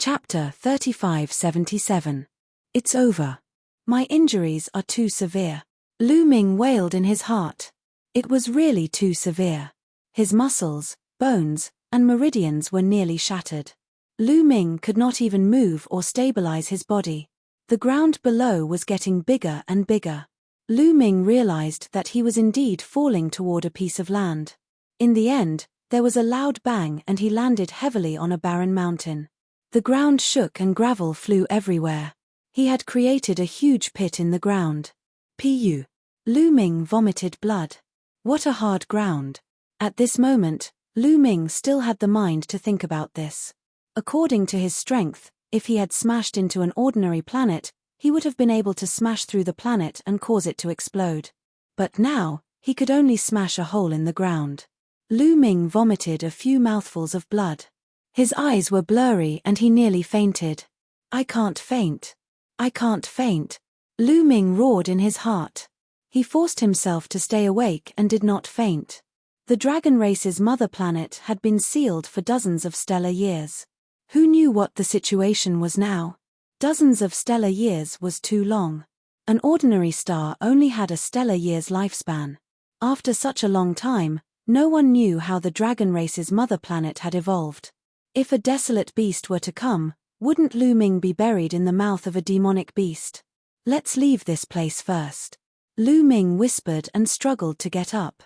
Chapter 3577. It's over. My injuries are too severe. Lu Ming wailed in his heart. It was really too severe. His muscles, bones, and meridians were nearly shattered. Lu Ming could not even move or stabilize his body. The ground below was getting bigger and bigger. Lu Ming realized that he was indeed falling toward a piece of land. In the end, there was a loud bang and he landed heavily on a barren mountain. The ground shook and gravel flew everywhere. He had created a huge pit in the ground. Pu. Lu Ming vomited blood. What a hard ground. At this moment, Lu Ming still had the mind to think about this. According to his strength, if he had smashed into an ordinary planet, he would have been able to smash through the planet and cause it to explode. But now, he could only smash a hole in the ground. Lu Ming vomited a few mouthfuls of blood. His eyes were blurry and he nearly fainted. I can't faint. I can't faint. Lu Ming roared in his heart. He forced himself to stay awake and did not faint. The dragon race's mother planet had been sealed for dozens of stellar years. Who knew what the situation was now? Dozens of stellar years was too long. An ordinary star only had a stellar year's lifespan. After such a long time, no one knew how the dragon race's mother planet had evolved. If a desolate beast were to come, wouldn't Lu Ming be buried in the mouth of a demonic beast? Let's leave this place first. Lu Ming whispered and struggled to get up.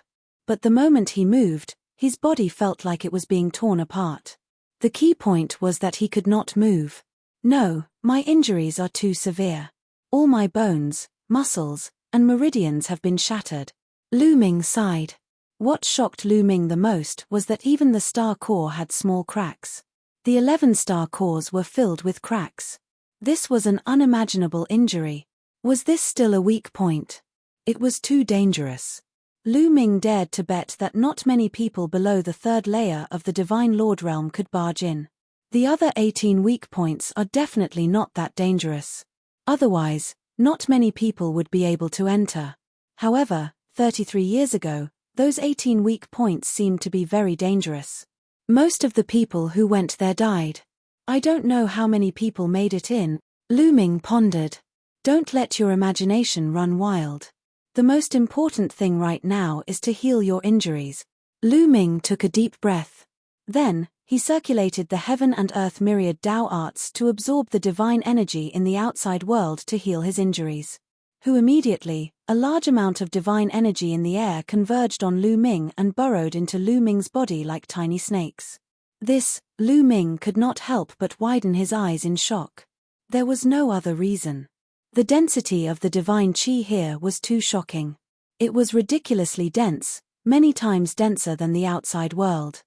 But the moment he moved, his body felt like it was being torn apart. The key point was that he could not move. No, my injuries are too severe. All my bones, muscles, and meridians have been shattered. Lu Ming sighed. What shocked Lu Ming the most was that even the star core had small cracks. The 11 star cores were filled with cracks. This was an unimaginable injury. Was this still a weak point? It was too dangerous. Lu Ming dared to bet that not many people below the third layer of the Divine Lord realm could barge in. The other 18 weak points are definitely not that dangerous. Otherwise, not many people would be able to enter. However, 33 years ago, those 18 weak points seemed to be very dangerous. Most of the people who went there died. I don't know how many people made it in, Lu Ming pondered. Don't let your imagination run wild. The most important thing right now is to heal your injuries. Lu Ming took a deep breath. Then, he circulated the heaven and earth myriad Tao arts to absorb the divine energy in the outside world to heal his injuries. Immediately, a large amount of divine energy in the air converged on Lu Ming and burrowed into Lu Ming's body like tiny snakes. This, Lu Ming could not help but widen his eyes in shock. There was no other reason. The density of the divine qi here was too shocking. It was ridiculously dense, many times denser than the outside world.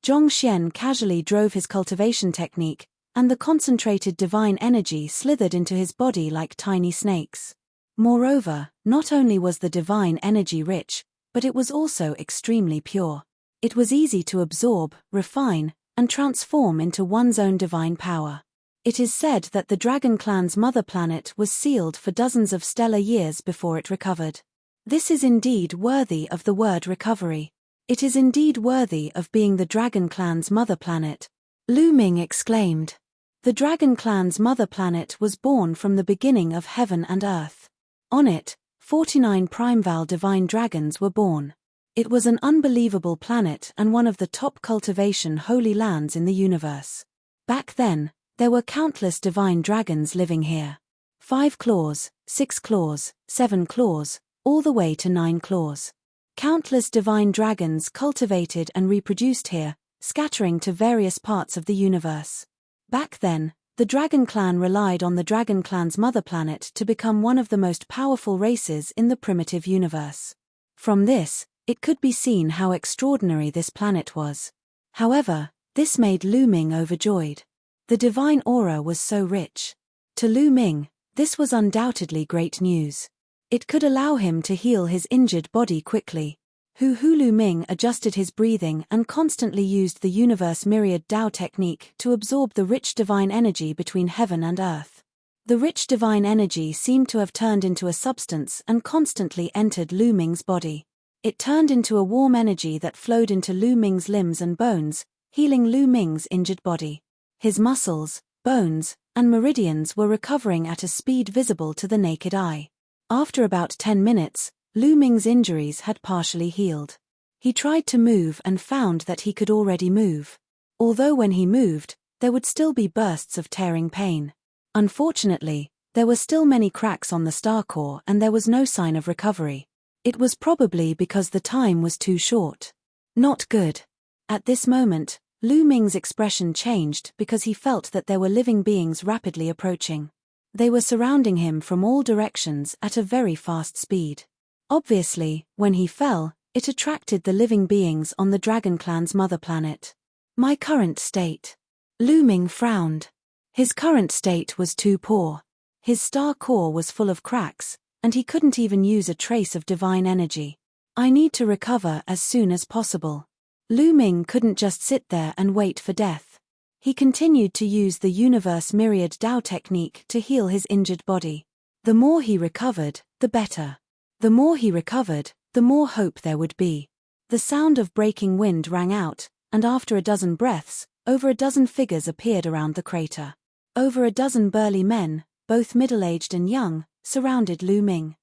Zhong Xian casually drove his cultivation technique, and the concentrated divine energy slithered into his body like tiny snakes. Moreover, not only was the divine energy rich, but it was also extremely pure. It was easy to absorb, refine, and transform into one's own divine power. It is said that the Dragon Clan's mother planet was sealed for dozens of stellar years before it recovered. This is indeed worthy of the word recovery. It is indeed worthy of being the Dragon Clan's mother planet, Lu Ming exclaimed. The Dragon Clan's mother planet was born from the beginning of heaven and earth. On it, 49 primeval divine dragons were born. It was an unbelievable planet and one of the top cultivation holy lands in the universe. Back then, there were countless divine dragons living here. 5 claws, 6 claws, 7 claws, all the way to 9 claws. Countless divine dragons cultivated and reproduced here, scattering to various parts of the universe. Back then, the Dragon Clan relied on the Dragon Clan's mother planet to become one of the most powerful races in the primitive universe. From this, it could be seen how extraordinary this planet was. However, this made Lu Ming overjoyed. The divine aura was so rich. To Lu Ming, this was undoubtedly great news. It could allow him to heal his injured body quickly. Lu Ming adjusted his breathing and constantly used the universe myriad Tao technique to absorb the rich divine energy between heaven and earth. The rich divine energy seemed to have turned into a substance and constantly entered Lu Ming's body. It turned into a warm energy that flowed into Lu Ming's limbs and bones, healing Lu Ming's injured body. His muscles, bones, and meridians were recovering at a speed visible to the naked eye. After about 10 minutes, Lu Ming's injuries had partially healed. He tried to move and found that he could already move. Although when he moved, there would still be bursts of tearing pain. Unfortunately, there were still many cracks on the star core and there was no sign of recovery. It was probably because the time was too short. Not good. At this moment, Lu Ming's expression changed because he felt that there were living beings rapidly approaching. They were surrounding him from all directions at a very fast speed. Obviously, when he fell, it attracted the living beings on the Dragon Clan's mother planet. My current state. Lu Ming frowned. His current state was too poor. His star core was full of cracks, and he couldn't even use a trace of divine energy. I need to recover as soon as possible. Lu Ming couldn't just sit there and wait for death. He continued to use the universe myriad Dao technique to heal his injured body. The more he recovered, the better. The more he recovered, the more hope there would be. The sound of breaking wind rang out, and after a dozen breaths, over a dozen figures appeared around the crater. Over a dozen burly men, both middle-aged and young, surrounded Lu Ming.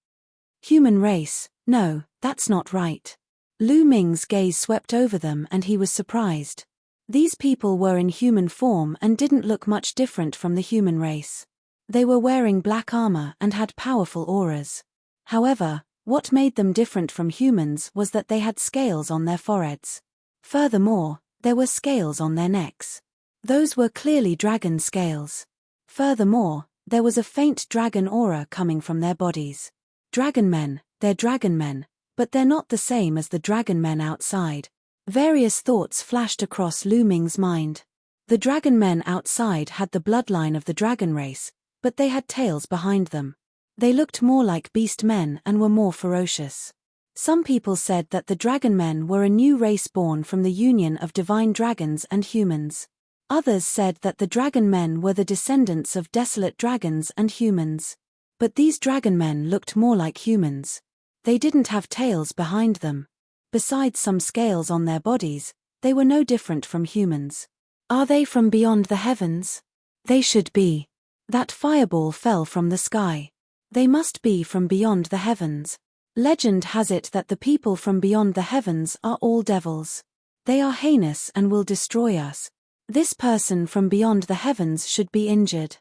Human race, no, that's not right. Lu Ming's gaze swept over them and he was surprised. These people were in human form and didn't look much different from the human race. They were wearing black armor and had powerful auras. However, what made them different from humans was that they had scales on their foreheads. Furthermore, there were scales on their necks. Those were clearly dragon scales. Furthermore, there was a faint dragon aura coming from their bodies. Dragon men, they're dragon men, but they're not the same as the dragon men outside. Various thoughts flashed across Lu Ming's mind. The dragon men outside had the bloodline of the dragon race, but they had tails behind them. They looked more like beast men and were more ferocious. Some people said that the dragon men were a new race born from the union of divine dragons and humans. Others said that the dragon men were the descendants of desolate dragons and humans. But these dragon men looked more like humans. They didn't have tails behind them. Besides some scales on their bodies, they were no different from humans. Are they from beyond the heavens? They should be. That fireball fell from the sky. They must be from beyond the heavens. Legend has it that the people from beyond the heavens are all devils. They are heinous and will destroy us. This person from beyond the heavens should be injured.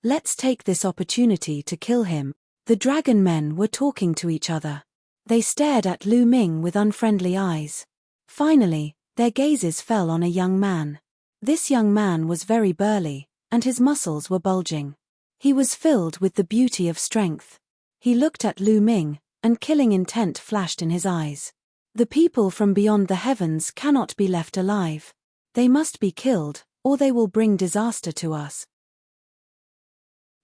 Let's take this opportunity to kill him. The dragon men were talking to each other. They stared at Lu Ming with unfriendly eyes. Finally, their gazes fell on a young man. This young man was very burly, and his muscles were bulging. He was filled with the beauty of strength. He looked at Lu Ming, and killing intent flashed in his eyes. The people from beyond the heavens cannot be left alive. They must be killed, or they will bring disaster to us.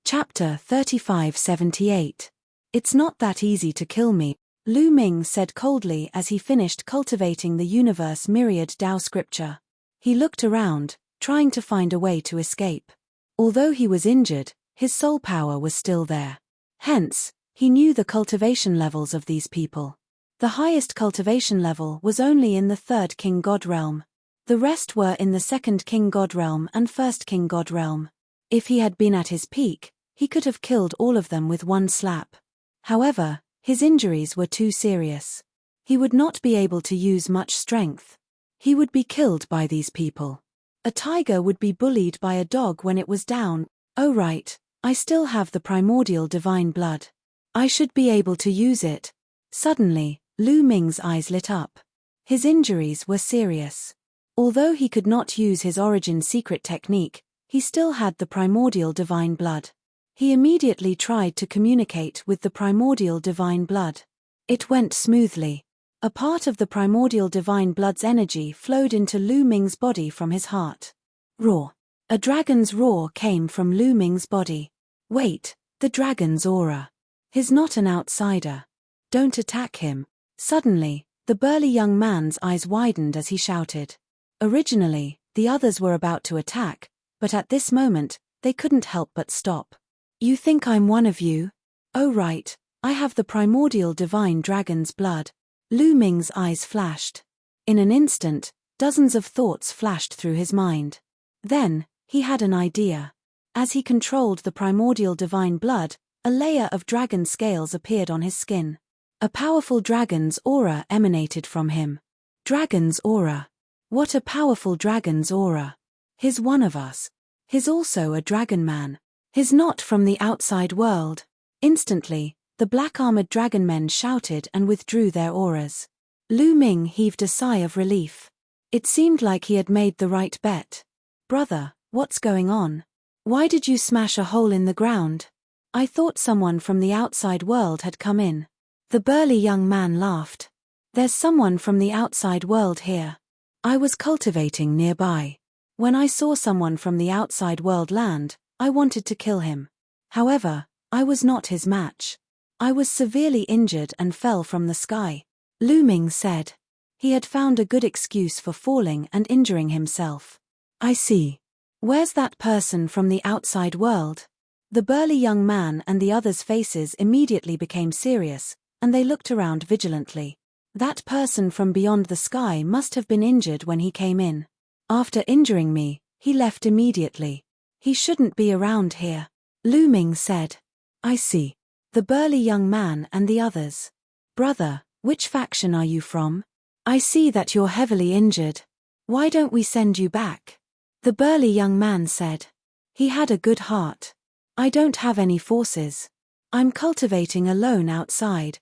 Chapter 3578. It's not that easy to kill me, Lu Ming said coldly as he finished cultivating the universe myriad Dao scripture. He looked around, trying to find a way to escape. Although he was injured, his soul power was still there. Hence, he knew the cultivation levels of these people. The highest cultivation level was only in the third King God realm. The rest were in the second King God realm and first King God realm. If he had been at his peak, he could have killed all of them with one slap. However, his injuries were too serious. He would not be able to use much strength. He would be killed by these people. A tiger would be bullied by a dog when it was down. Oh right, I still have the primordial divine blood. I should be able to use it. Suddenly, Lu Ming's eyes lit up. His injuries were serious. Although he could not use his origin secret technique, he still had the primordial divine blood. He immediately tried to communicate with the primordial divine blood. It went smoothly. A part of the primordial divine blood's energy flowed into Lu Ming's body from his heart. Roar. A dragon's roar came from Lu Ming's body. Wait, the dragon's aura. He's not an outsider. Don't attack him. Suddenly, the burly young man's eyes widened as he shouted. Originally, the others were about to attack, but at this moment, they couldn't help but stop. You think I'm one of you? Oh right, I have the primordial divine dragon's blood. Lu Ming's eyes flashed. In an instant, dozens of thoughts flashed through his mind. Then, he had an idea. As he controlled the primordial divine blood, a layer of dragon scales appeared on his skin. A powerful dragon's aura emanated from him. Dragon's aura. What a powerful dragon's aura. He's one of us. He's also a dragon man. He's not from the outside world. Instantly, the black-armored dragon men shouted and withdrew their auras. Lu Ming heaved a sigh of relief. It seemed like he had made the right bet. Brother, what's going on? Why did you smash a hole in the ground? I thought someone from the outside world had come in. The burly young man laughed. There's someone from the outside world here. I was cultivating nearby. When I saw someone from the outside world land, I wanted to kill him. However, I was not his match. I was severely injured and fell from the sky. Lu Ming said. He had found a good excuse for falling and injuring himself. I see. Where's that person from the outside world? The burly young man and the others' faces immediately became serious, and they looked around vigilantly. That person from beyond the sky must have been injured when he came in. After injuring me, he left immediately. He shouldn't be around here. Lu Ming said. I see. The burly young man and the others. Brother, which faction are you from? I see that you're heavily injured. Why don't we send you back? The burly young man said. He had a good heart. I don't have any forces. I'm cultivating alone outside.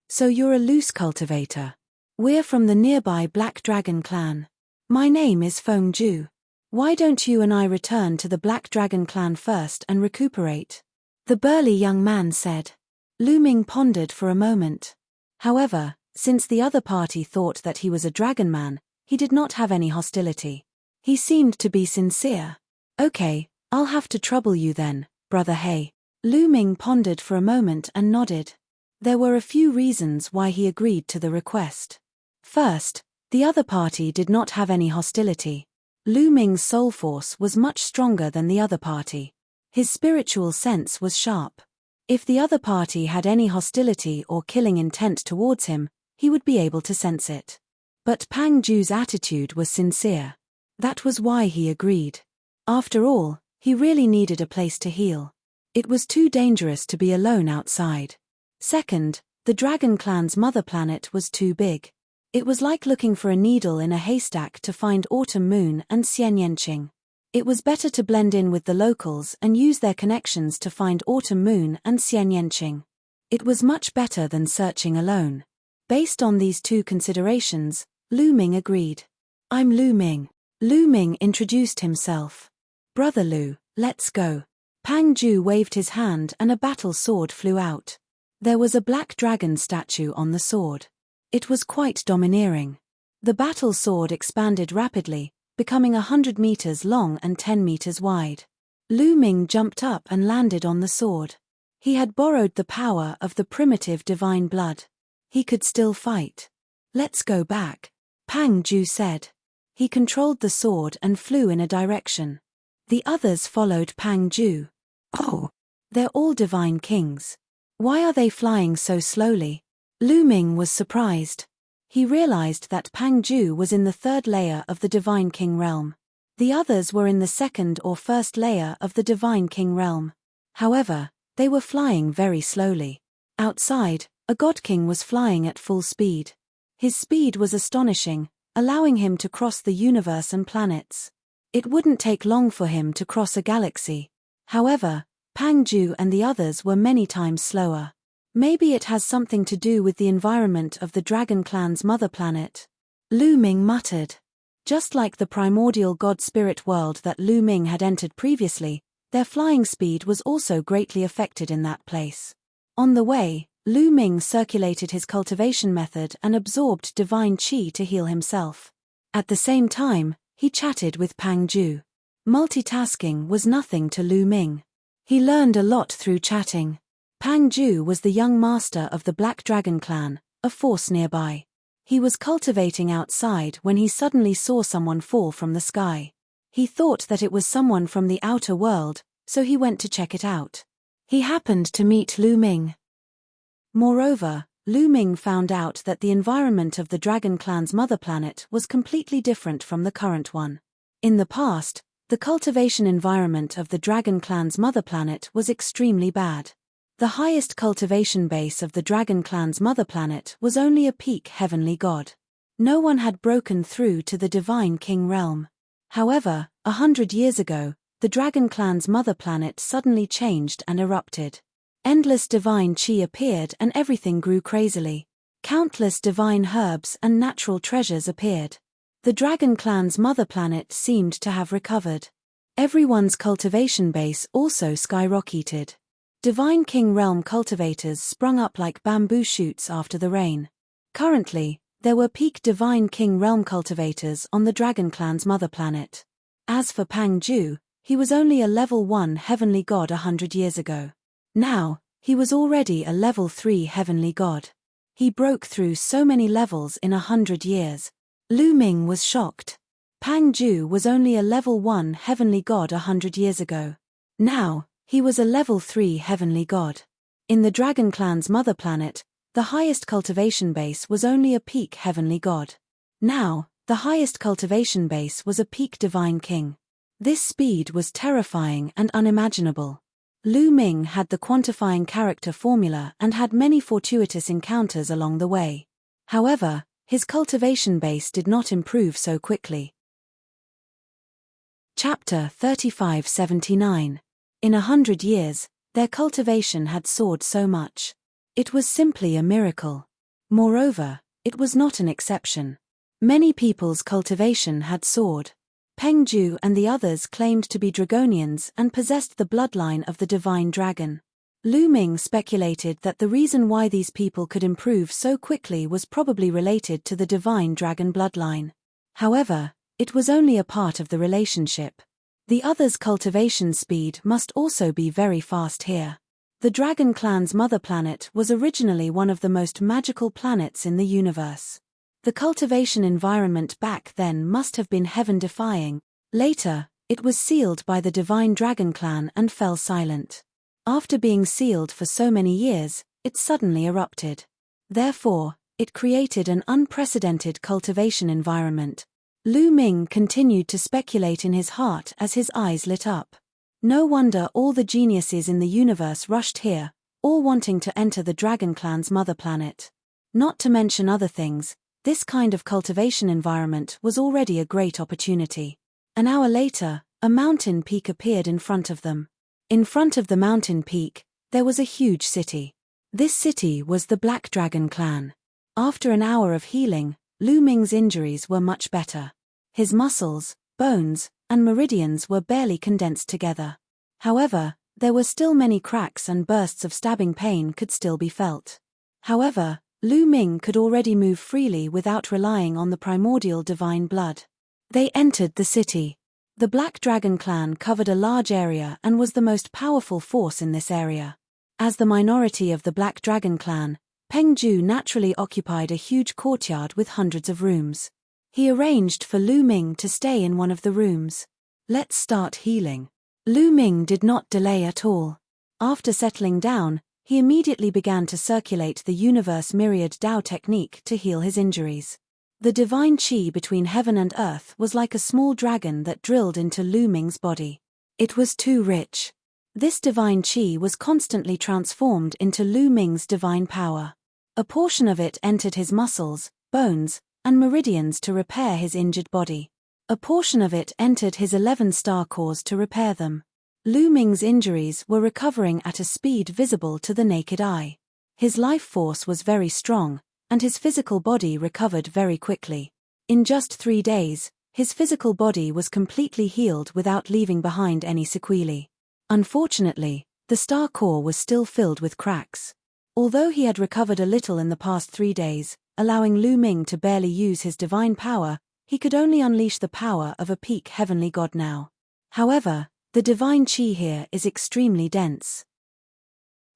So you're a loose cultivator. We're from the nearby Black Dragon clan. My name is Feng Ju. Why don't you and I return to the Black Dragon clan first and recuperate? The burly young man said. Lu Ming pondered for a moment. However, since the other party thought that he was a dragon man, he did not have any hostility. He seemed to be sincere. Okay, I'll have to trouble you then, brother He. Lu Ming pondered for a moment and nodded. There were a few reasons why he agreed to the request. First, the other party did not have any hostility. Lu Ming's soul force was much stronger than the other party. His spiritual sense was sharp. If the other party had any hostility or killing intent towards him, he would be able to sense it. But Pang Ju's attitude was sincere. That was why he agreed. After all, he really needed a place to heal. It was too dangerous to be alone outside. Second, the Dragon Clan's mother planet was too big. It was like looking for a needle in a haystack to find Autumn Moon and Xianyanqing. It was better to blend in with the locals and use their connections to find Autumn Moon and Xianyanqing. It was much better than searching alone. Based on these two considerations, Lu Ming agreed. I'm Lu Ming. Lu Ming introduced himself. Brother Lu, let's go. Pang Ju waved his hand and a battle sword flew out. There was a black dragon statue on the sword. It was quite domineering. The battle sword expanded rapidly, becoming 100 meters long and 10 meters wide. Lu Ming jumped up and landed on the sword. He had borrowed the power of the primitive divine blood. He could still fight. Let's go back, Pang Ju said. He controlled the sword and flew in a direction. The others followed Pang Ju. Oh, they're all divine kings. Why are they flying so slowly? Lu Ming was surprised. He realized that Pang Ju was in the third layer of the Divine King realm. The others were in the second or first layer of the Divine King realm. However, they were flying very slowly. Outside, a God King was flying at full speed. His speed was astonishing, allowing him to cross the universe and planets. It wouldn't take long for him to cross a galaxy. However, Pang Ju and the others were many times slower. Maybe it has something to do with the environment of the Dragon Clan's mother planet. Lu Ming muttered. Just like the primordial god spirit world that Lu Ming had entered previously, their flying speed was also greatly affected in that place. On the way, Lu Ming circulated his cultivation method and absorbed divine qi to heal himself. At the same time, he chatted with Pang Ju. Multitasking was nothing to Lu Ming. He learned a lot through chatting. Pang Ju was the young master of the Black Dragon clan, a force nearby. He was cultivating outside when he suddenly saw someone fall from the sky. He thought that it was someone from the outer world, so he went to check it out. He happened to meet Lu Ming. Moreover, Lu Ming found out that the environment of the Dragon Clan's mother planet was completely different from the current one. In the past, The cultivation environment of the Dragon Clan's mother planet was extremely bad. The highest cultivation base of the Dragon Clan's mother planet was only a peak heavenly god. No one had broken through to the Divine King realm. However, 100 years ago, the Dragon Clan's mother planet suddenly changed and erupted. Endless divine chi appeared and everything grew crazily. Countless divine herbs and natural treasures appeared. The Dragon Clan's mother planet seemed to have recovered. Everyone's cultivation base also skyrocketed. Divine King realm cultivators sprung up like bamboo shoots after the rain. Currently, there were peak Divine King realm cultivators on the Dragon Clan's mother planet. As for Pang Ju, he was only a level 1 heavenly god 100 years ago. Now, he was already a level 3 heavenly god. He broke through so many levels in 100 years. Lu Ming was shocked. Pang Ju was only a level 1 heavenly god 100 years ago. Now, he was a level 3 heavenly god. In the Dragon Clan's mother planet, the highest cultivation base was only a peak heavenly god. Now, the highest cultivation base was a peak divine king. This speed was terrifying and unimaginable. Lu Ming had the quantifying character formula and had many fortuitous encounters along the way. However, his cultivation base did not improve so quickly. Chapter 3579. In 100 years, their cultivation had soared so much. It was simply a miracle. Moreover, it was not an exception. Many people's cultivation had soared. Peng Ju and the others claimed to be Dragonians and possessed the bloodline of the divine dragon. Lu Ming speculated that the reason why these people could improve so quickly was probably related to the divine dragon bloodline. However, it was only a part of the relationship. The others' cultivation speed must also be very fast here. The Dragon Clan's mother planet was originally one of the most magical planets in the universe. The cultivation environment back then must have been heaven-defying. Later, it was sealed by the Divine Dragon Clan and fell silent. After being sealed for so many years, it suddenly erupted. Therefore, it created an unprecedented cultivation environment. Lu Ming continued to speculate in his heart as his eyes lit up. No wonder all the geniuses in the universe rushed here, all wanting to enter the Dragon Clan's mother planet. Not to mention other things, this kind of cultivation environment was already a great opportunity. An hour later, a mountain peak appeared in front of them. In front of the mountain peak, there was a huge city. This city was the Black Dragon Clan. After an hour of healing, Lu Ming's injuries were much better. His muscles, bones, and meridians were barely condensed together. However, there were still many cracks and bursts of stabbing pain could still be felt. However, Lu Ming could already move freely without relying on the primordial divine blood. They entered the city. The Black Dragon Clan covered a large area and was the most powerful force in this area. As the minority of the Black Dragon Clan, Peng Ju naturally occupied a huge courtyard with hundreds of rooms. He arranged for Lu Ming to stay in one of the rooms. Let's start healing. Lu Ming did not delay at all. After settling down, he immediately began to circulate the universe myriad Dao technique to heal his injuries. The divine chi between heaven and earth was like a small dragon that drilled into Lu Ming's body. It was too rich. This divine chi was constantly transformed into Lu Ming's divine power. A portion of it entered his muscles, bones, and meridians to repair his injured body. A portion of it entered his 11 star cores to repair them. Lu Ming's injuries were recovering at a speed visible to the naked eye. His life force was very strong, and his physical body recovered very quickly. In just 3 days, his physical body was completely healed without leaving behind any sequelae. Unfortunately, the star core was still filled with cracks. Although he had recovered a little in the past 3 days, allowing Lu Ming to barely use his divine power, he could only unleash the power of a peak heavenly god now. However, the divine chi here is extremely dense.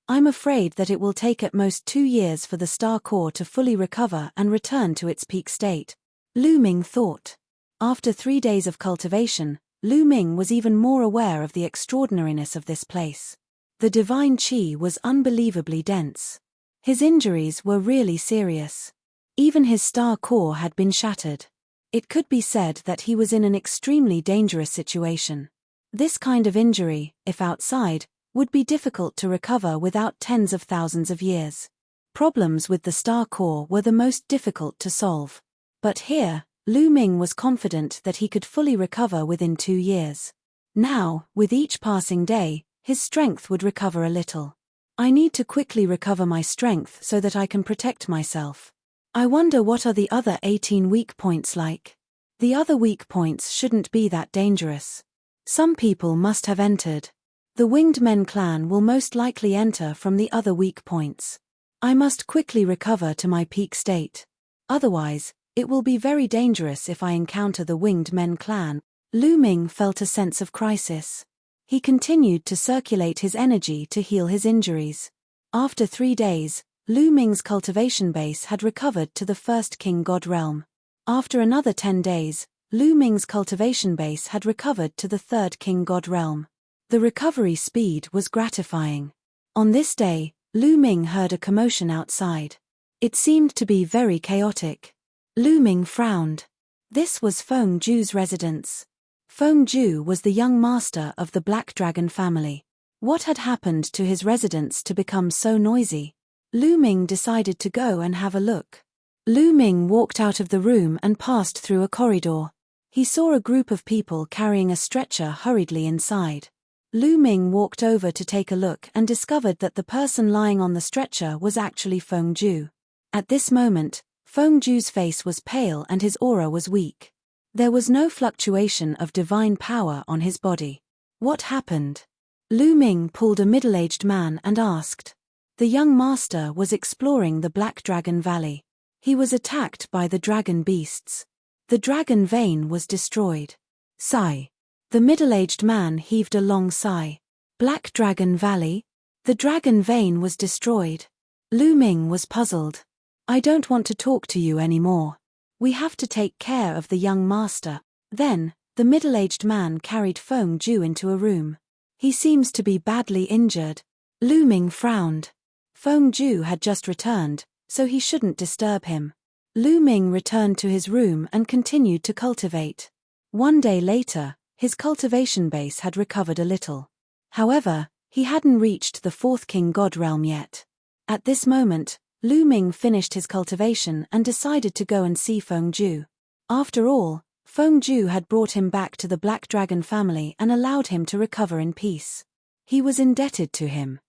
I'm afraid that it will take at most 2 years for the star core to fully recover and return to its peak state. Lu Ming thought. After 3 days of cultivation, Lu Ming was even more aware of the extraordinariness of this place. The divine chi was unbelievably dense. His injuries were really serious. Even his star core had been shattered. It could be said that he was in an extremely dangerous situation. This kind of injury, if outside, would be difficult to recover without tens of thousands of years. Problems with the star core were the most difficult to solve. But here, Lu Ming was confident that he could fully recover within 2 years. Now, with each passing day, his strength would recover a little. I need to quickly recover my strength so that I can protect myself. I wonder what are the other 18 weak points like? The other weak points shouldn't be that dangerous. Some people must have entered. The Winged Men clan will most likely enter from the other weak points. I must quickly recover to my peak state. Otherwise, it will be very dangerous if I encounter the Winged Men clan. Lu Ming felt a sense of crisis. He continued to circulate his energy to heal his injuries. After 3 days, Lu Ming's cultivation base had recovered to the first King God realm. After another 10 days, Lu Ming's cultivation base had recovered to the third King God realm. The recovery speed was gratifying. On this day, Lu Ming heard a commotion outside. It seemed to be very chaotic. Lu Ming frowned. This was Feng Ju's residence. Feng Ju was the young master of the Black Dragon family. What had happened to his residence to become so noisy? Lu Ming decided to go and have a look. Lu Ming walked out of the room and passed through a corridor. He saw a group of people carrying a stretcher hurriedly inside. Lu Ming walked over to take a look and discovered that the person lying on the stretcher was actually Feng Ju. At this moment, Feng Ju's face was pale and his aura was weak. There was no fluctuation of divine power on his body. What happened? Lu Ming pulled a middle-aged man and asked. The young master was exploring the Black Dragon Valley. He was attacked by the dragon beasts. The dragon vein was destroyed. Sigh. The middle-aged man heaved a long sigh. Black Dragon Valley? The dragon vein was destroyed. Lu Ming was puzzled. I don't want to talk to you anymore. We have to take care of the young master. Then, the middle-aged man carried Feng Ju into a room. He seems to be badly injured. Lu Ming frowned. Feng Ju had just returned, so he shouldn't disturb him. Lu Ming returned to his room and continued to cultivate. 1 day later, his cultivation base had recovered a little. However, he hadn't reached the 4th King God realm yet. At this moment, Lu Ming finished his cultivation and decided to go and see Feng Ju. After all, Feng Ju had brought him back to the Black Dragon family and allowed him to recover in peace. He was indebted to him.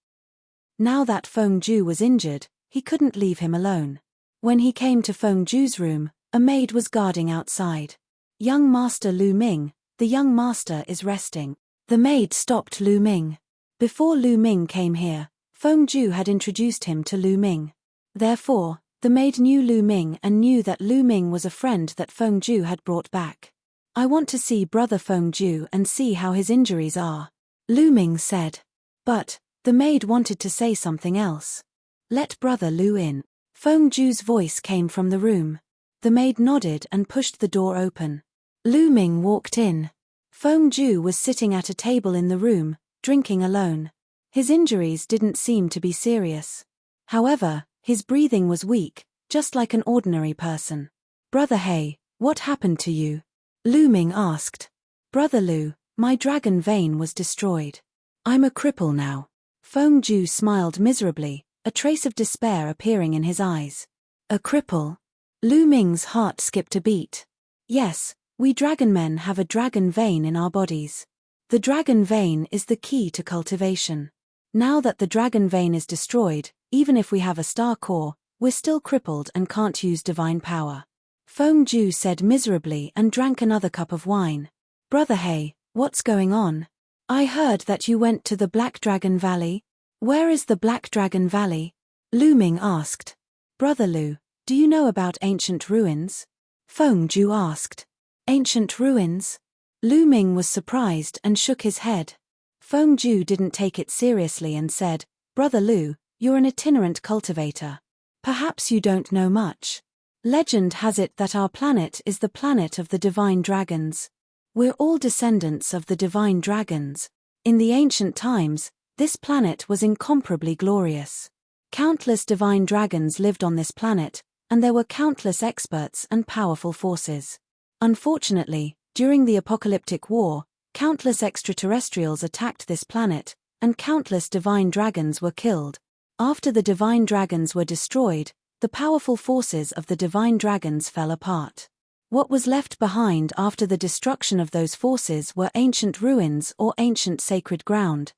Now that Feng Ju was injured, he couldn't leave him alone. When he came to Feng Ju's room, a maid was guarding outside. Young Master Lu Ming, the young master is resting. The maid stopped Lu Ming. Before Lu Ming came here, Feng Ju had introduced him to Lu Ming. Therefore, the maid knew Lu Ming and knew that Lu Ming was a friend that Feng Ju had brought back. I want to see brother Feng Ju and see how his injuries are, Lu Ming said. But, the maid wanted to say something else. Let brother Lu in. Feng Ju's voice came from the room. The maid nodded and pushed the door open. Lu Ming walked in. Feng Ju was sitting at a table in the room, drinking alone. His injuries didn't seem to be serious. However, his breathing was weak, just like an ordinary person. Brother He, what happened to you? Lu Ming asked. Brother Lu, my dragon vein was destroyed. I'm a cripple now. Feng Ju smiled miserably, a trace of despair appearing in his eyes. A cripple? Lu Ming's heart skipped a beat. Yes, we dragon men have a dragon vein in our bodies. The dragon vein is the key to cultivation. Now that the dragon vein is destroyed, even if we have a star core, we're still crippled and can't use divine power. Feng Ju said miserably and drank another cup of wine. Brother He, what's going on? I heard that you went to the Black Dragon Valley. Where is the Black Dragon Valley? Lu Ming asked. Brother Lu, do you know about ancient ruins? Feng Ju asked. Ancient ruins? Lu Ming was surprised and shook his head. Feng Ju didn't take it seriously and said, Brother Lu, you're an itinerant cultivator. Perhaps you don't know much. Legend has it that our planet is the planet of the divine dragons. We're all descendants of the divine dragons. In the ancient times, this planet was incomparably glorious. Countless divine dragons lived on this planet, and there were countless experts and powerful forces. Unfortunately, during the apocalyptic war, countless extraterrestrials attacked this planet, and countless divine dragons were killed. After the divine dragons were destroyed, the powerful forces of the divine dragons fell apart. What was left behind after the destruction of those forces were ancient ruins or ancient sacred ground.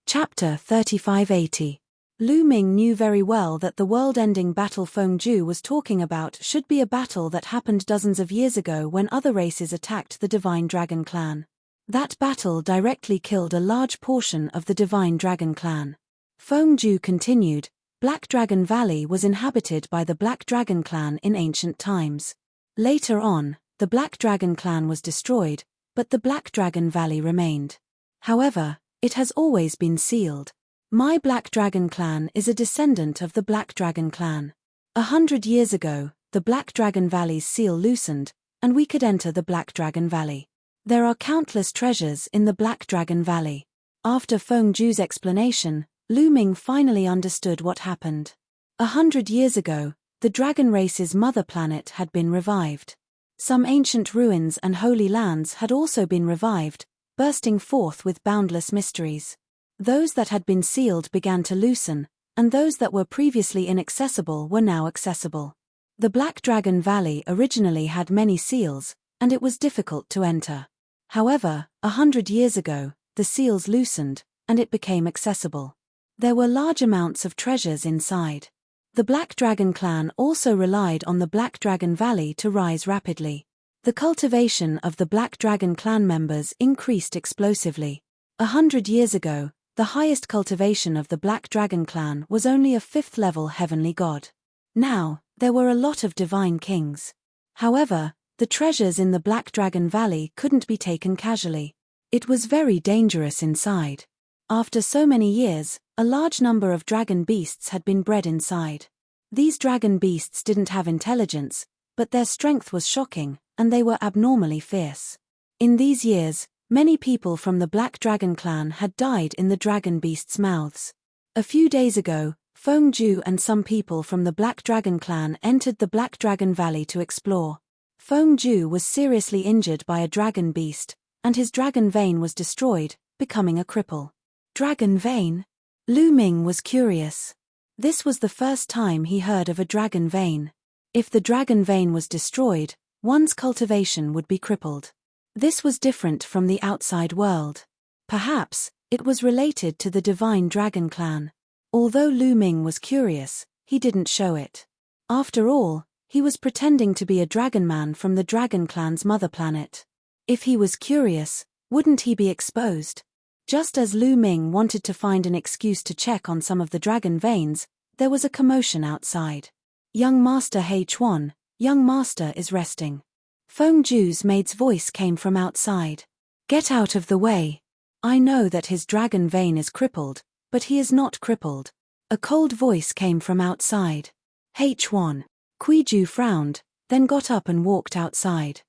Chapter 3580. Lu Ming knew very well that the world-ending battle Feng Zhu was talking about should be a battle that happened dozens of years ago when other races attacked the Divine Dragon clan. That battle directly killed a large portion of the Divine Dragon clan. Feng Zhu continued, Black Dragon Valley was inhabited by the Black Dragon clan in ancient times. Later on, the Black Dragon clan was destroyed, but the Black Dragon Valley remained. However, it has always been sealed. My Black Dragon clan is a descendant of the Black Dragon clan. 100 years ago, the Black Dragon Valley's seal loosened, and we could enter the Black Dragon Valley. There are countless treasures in the Black Dragon Valley. After Feng Zhu's explanation, Lu Ming finally understood what happened. 100 years ago, the dragon race's mother planet had been revived. Some ancient ruins and holy lands had also been revived, bursting forth with boundless mysteries. Those that had been sealed began to loosen, and those that were previously inaccessible were now accessible. The Black Dragon Valley originally had many seals, and it was difficult to enter. However, 100 years ago, the seals loosened, and it became accessible. There were large amounts of treasures inside. The Black Dragon clan also relied on the Black Dragon Valley to rise rapidly. The cultivation of the Black Dragon clan members increased explosively. 100 years ago, the highest cultivation of the Black Dragon clan was only a 5th-level heavenly god. Now, there were a lot of divine kings. However, the treasures in the Black Dragon Valley couldn't be taken casually. It was very dangerous inside. After so many years, a large number of dragon beasts had been bred inside. These dragon beasts didn't have intelligence, but their strength was shocking, and they were abnormally fierce. In these years, many people from the Black Dragon clan had died in the dragon beasts' mouths. A few days ago, Feng Zhu and some people from the Black Dragon clan entered the Black Dragon Valley to explore. Feng Zhu was seriously injured by a dragon beast, and his dragon vein was destroyed, becoming a cripple. Dragon vein? Lu Ming was curious. This was the first time he heard of a dragon vein. If the dragon vein was destroyed, one's cultivation would be crippled. This was different from the outside world. Perhaps, it was related to the Divine Dragon clan. Although Lu Ming was curious, he didn't show it. After all, he was pretending to be a dragon man from the Dragon clan's mother planet. If he was curious, wouldn't he be exposed? Just as Lu Ming wanted to find an excuse to check on some of the dragon veins, there was a commotion outside. Young Master He Chuan, young master is resting. Feng Zhu's maid's voice came from outside. Get out of the way. I know that his dragon vein is crippled, but he is not crippled. A cold voice came from outside. He Chuan. Zhu frowned, then got up and walked outside.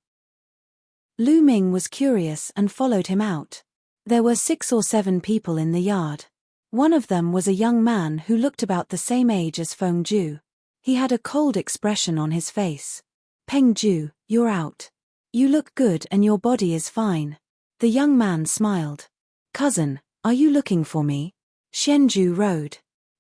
Lu Ming was curious and followed him out. There were 6 or 7 people in the yard. One of them was a young man who looked about the same age as Feng Zhu. He had a cold expression on his face. Peng Zhu, you're out. You look good and your body is fine. The young man smiled. Cousin, are you looking for me? Xianzhu rode.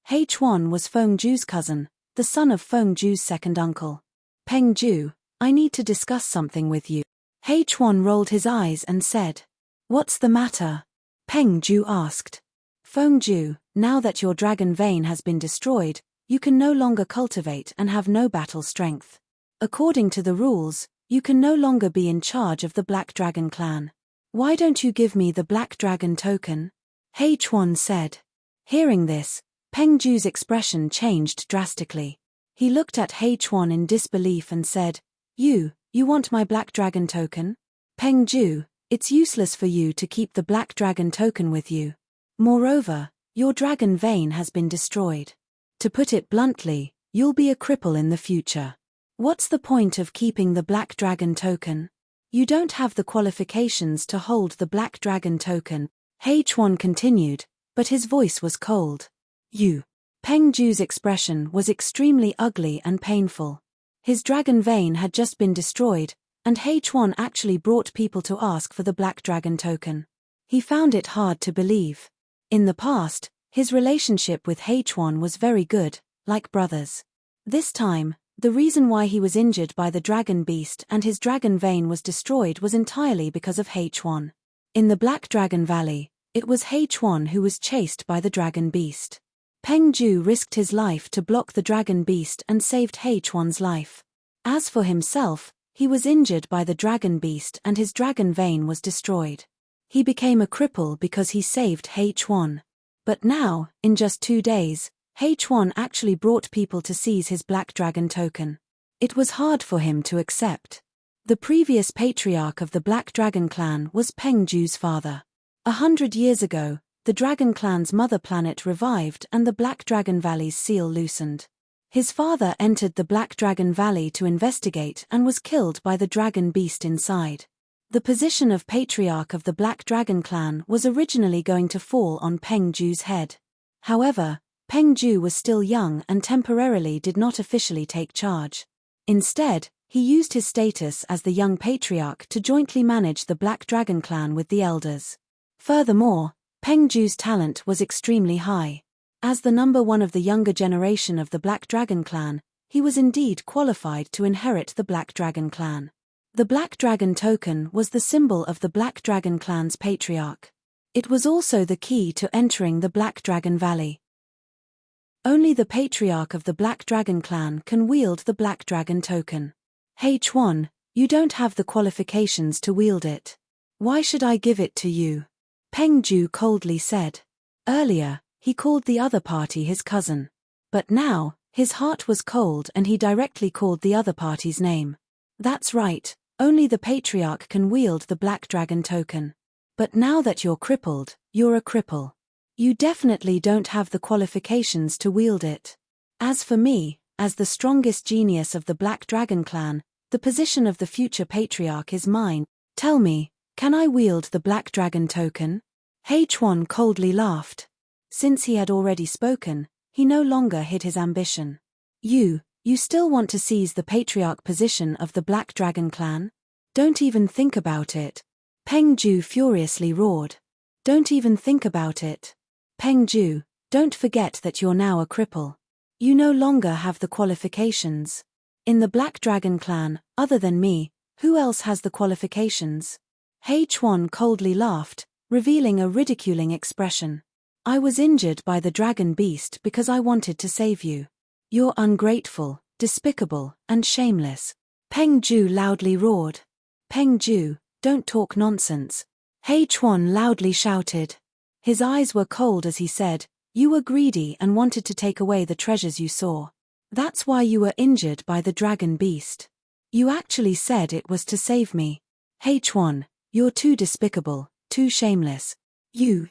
He Chuan was Feng Zhu's cousin, the son of Feng Zhu's second uncle. Peng Zhu, I need to discuss something with you. He Chuan rolled his eyes and said. What's the matter? Peng Zhu asked. Feng Zhu, now that your dragon vein has been destroyed, you can no longer cultivate and have no battle strength. According to the rules, you can no longer be in charge of the Black Dragon clan. Why don't you give me the Black Dragon token? He Chuan said. Hearing this, Peng Zhu's expression changed drastically. He looked at He Chuan in disbelief and said, You want my Black Dragon token? Peng Zhu, it's useless for you to keep the Black Dragon token with you. Moreover, your dragon vein has been destroyed. To put it bluntly, you'll be a cripple in the future. What's the point of keeping the Black Dragon token? You don't have the qualifications to hold the Black Dragon token, He Chuan continued, but his voice was cold. You. Peng Zhu's expression was extremely ugly and painful. His dragon vein had just been destroyed, and H1 actually brought people to ask for the black dragon token. He found it hard to believe. In the past, his relationship with H1 was very good, like brothers. This time, the reason why he was injured by the dragon beast and his dragon vein was destroyed was entirely because of H1. In the Black Dragon Valley, it was H1 who was chased by the dragon beast. Peng Ju risked his life to block the dragon beast and saved H1's life. As for himself, he was injured by the dragon beast and his dragon vein was destroyed. He became a cripple because he saved H1. But now, in just 2 days, H1 actually brought people to seize his black dragon token. It was hard for him to accept. The previous patriarch of the Black Dragon clan was Peng Ju's father. 100 years ago, the Dragon clan's mother planet revived and the Black Dragon Valley's seal loosened. His father entered the Black Dragon Valley to investigate and was killed by the dragon beast inside. The position of patriarch of the Black Dragon clan was originally going to fall on Peng Ju's head. However, Peng Ju was still young and temporarily did not officially take charge. Instead, he used his status as the young patriarch to jointly manage the Black Dragon clan with the elders. Furthermore, Peng Ju's talent was extremely high. As the number one of the younger generation of the Black Dragon clan, he was indeed qualified to inherit the Black Dragon clan. The Black Dragon token was the symbol of the Black Dragon clan's patriarch. It was also the key to entering the Black Dragon Valley. Only the patriarch of the Black Dragon clan can wield the Black Dragon token. H1, you don't have the qualifications to wield it. Why should I give it to you? Peng Ju coldly said. Earlier, he called the other party his cousin. But now, his heart was cold and he directly called the other party's name. That's right, only the patriarch can wield the Black Dragon token. But now that you're crippled, you're a cripple. You definitely don't have the qualifications to wield it. As for me, as the strongest genius of the Black Dragon clan, the position of the future patriarch is mine. Tell me, can I wield the Black Dragon token? H1 coldly laughed. Since he had already spoken, he no longer hid his ambition. You still want to seize the patriarch position of the Black Dragon clan? Don't even think about it. Peng Ju furiously roared. Don't even think about it. Peng Ju, don't forget that you're now a cripple. You no longer have the qualifications. In the Black Dragon clan, other than me, who else has the qualifications? H1 coldly laughed, revealing a ridiculing expression. I was injured by the dragon beast because I wanted to save you. You're ungrateful, despicable, and shameless. Peng Ju loudly roared. Peng Ju, don't talk nonsense. H1 loudly shouted. His eyes were cold as he said, you were greedy and wanted to take away the treasures you saw. That's why you were injured by the dragon beast. You actually said it was to save me. H1, you're too despicable, too shameless. You.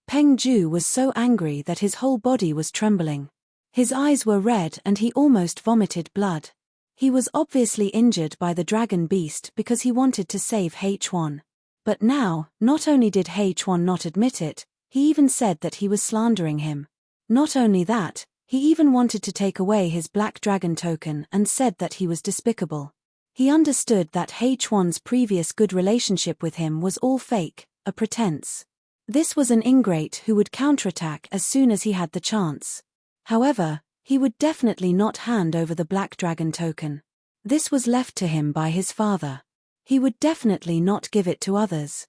Peng Ju was so angry that his whole body was trembling. His eyes were red and he almost vomited blood. He was obviously injured by the dragon beast because he wanted to save H1. But now, not only did H1 not admit it, he even said that he was slandering him. Not only that, he even wanted to take away his Black Dragon token and said that he was despicable. He understood that H1's previous good relationship with him was all fake, a pretense. This was an ingrate who would counterattack as soon as he had the chance. However, he would definitely not hand over the Black Dragon token. This was left to him by his father. He would definitely not give it to others.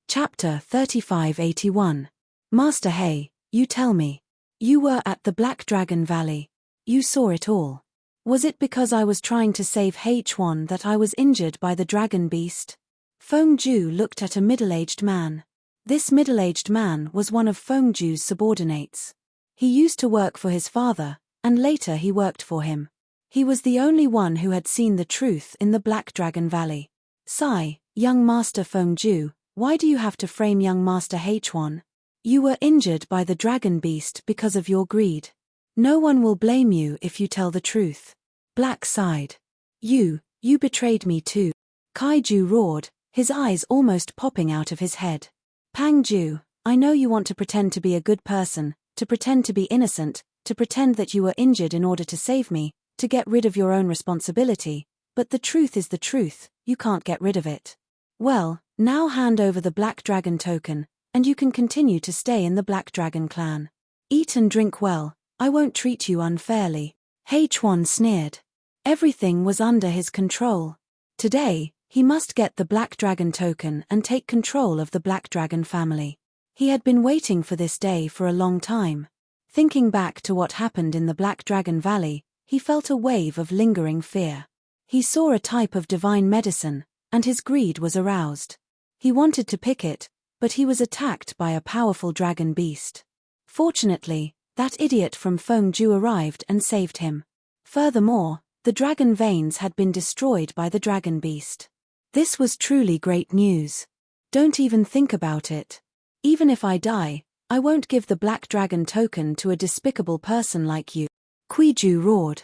Chapter 3581. Master He, you tell me. You were at the Black Dragon Valley. You saw it all. Was it because I was trying to save H1 that I was injured by the dragon beast? Feng Ju looked at a middle-aged man. This middle-aged man was one of Feng Ju's subordinates. He used to work for his father, and later he worked for him. He was the only one who had seen the truth in the Black Dragon Valley. Sigh, young Master Feng Ju, why do you have to frame young Master H1? You were injured by the dragon beast because of your greed. No one will blame you if you tell the truth. Black sighed. You betrayed me too. Kaiju roared, his eyes almost popping out of his head. Peng Ju, I know you want to pretend to be a good person, to pretend to be innocent, to pretend that you were injured in order to save me, to get rid of your own responsibility, but the truth is the truth, you can't get rid of it. Well, now hand over the Black Dragon token, and you can continue to stay in the Black Dragon clan. Eat and drink well, I won't treat you unfairly. H1 sneered. Everything was under his control. Today, he must get the Black Dragon token and take control of the Black Dragon family. He had been waiting for this day for a long time. Thinking back to what happened in the Black Dragon Valley, he felt a wave of lingering fear. He saw a type of divine medicine, and his greed was aroused. He wanted to pick it, but he was attacked by a powerful dragon beast. Fortunately, that idiot from Fengju arrived and saved him. Furthermore, the dragon veins had been destroyed by the dragon beast. This was truly great news. Don't even think about it. Even if I die, I won't give the Black Dragon token to a despicable person like you. Kuiju roared.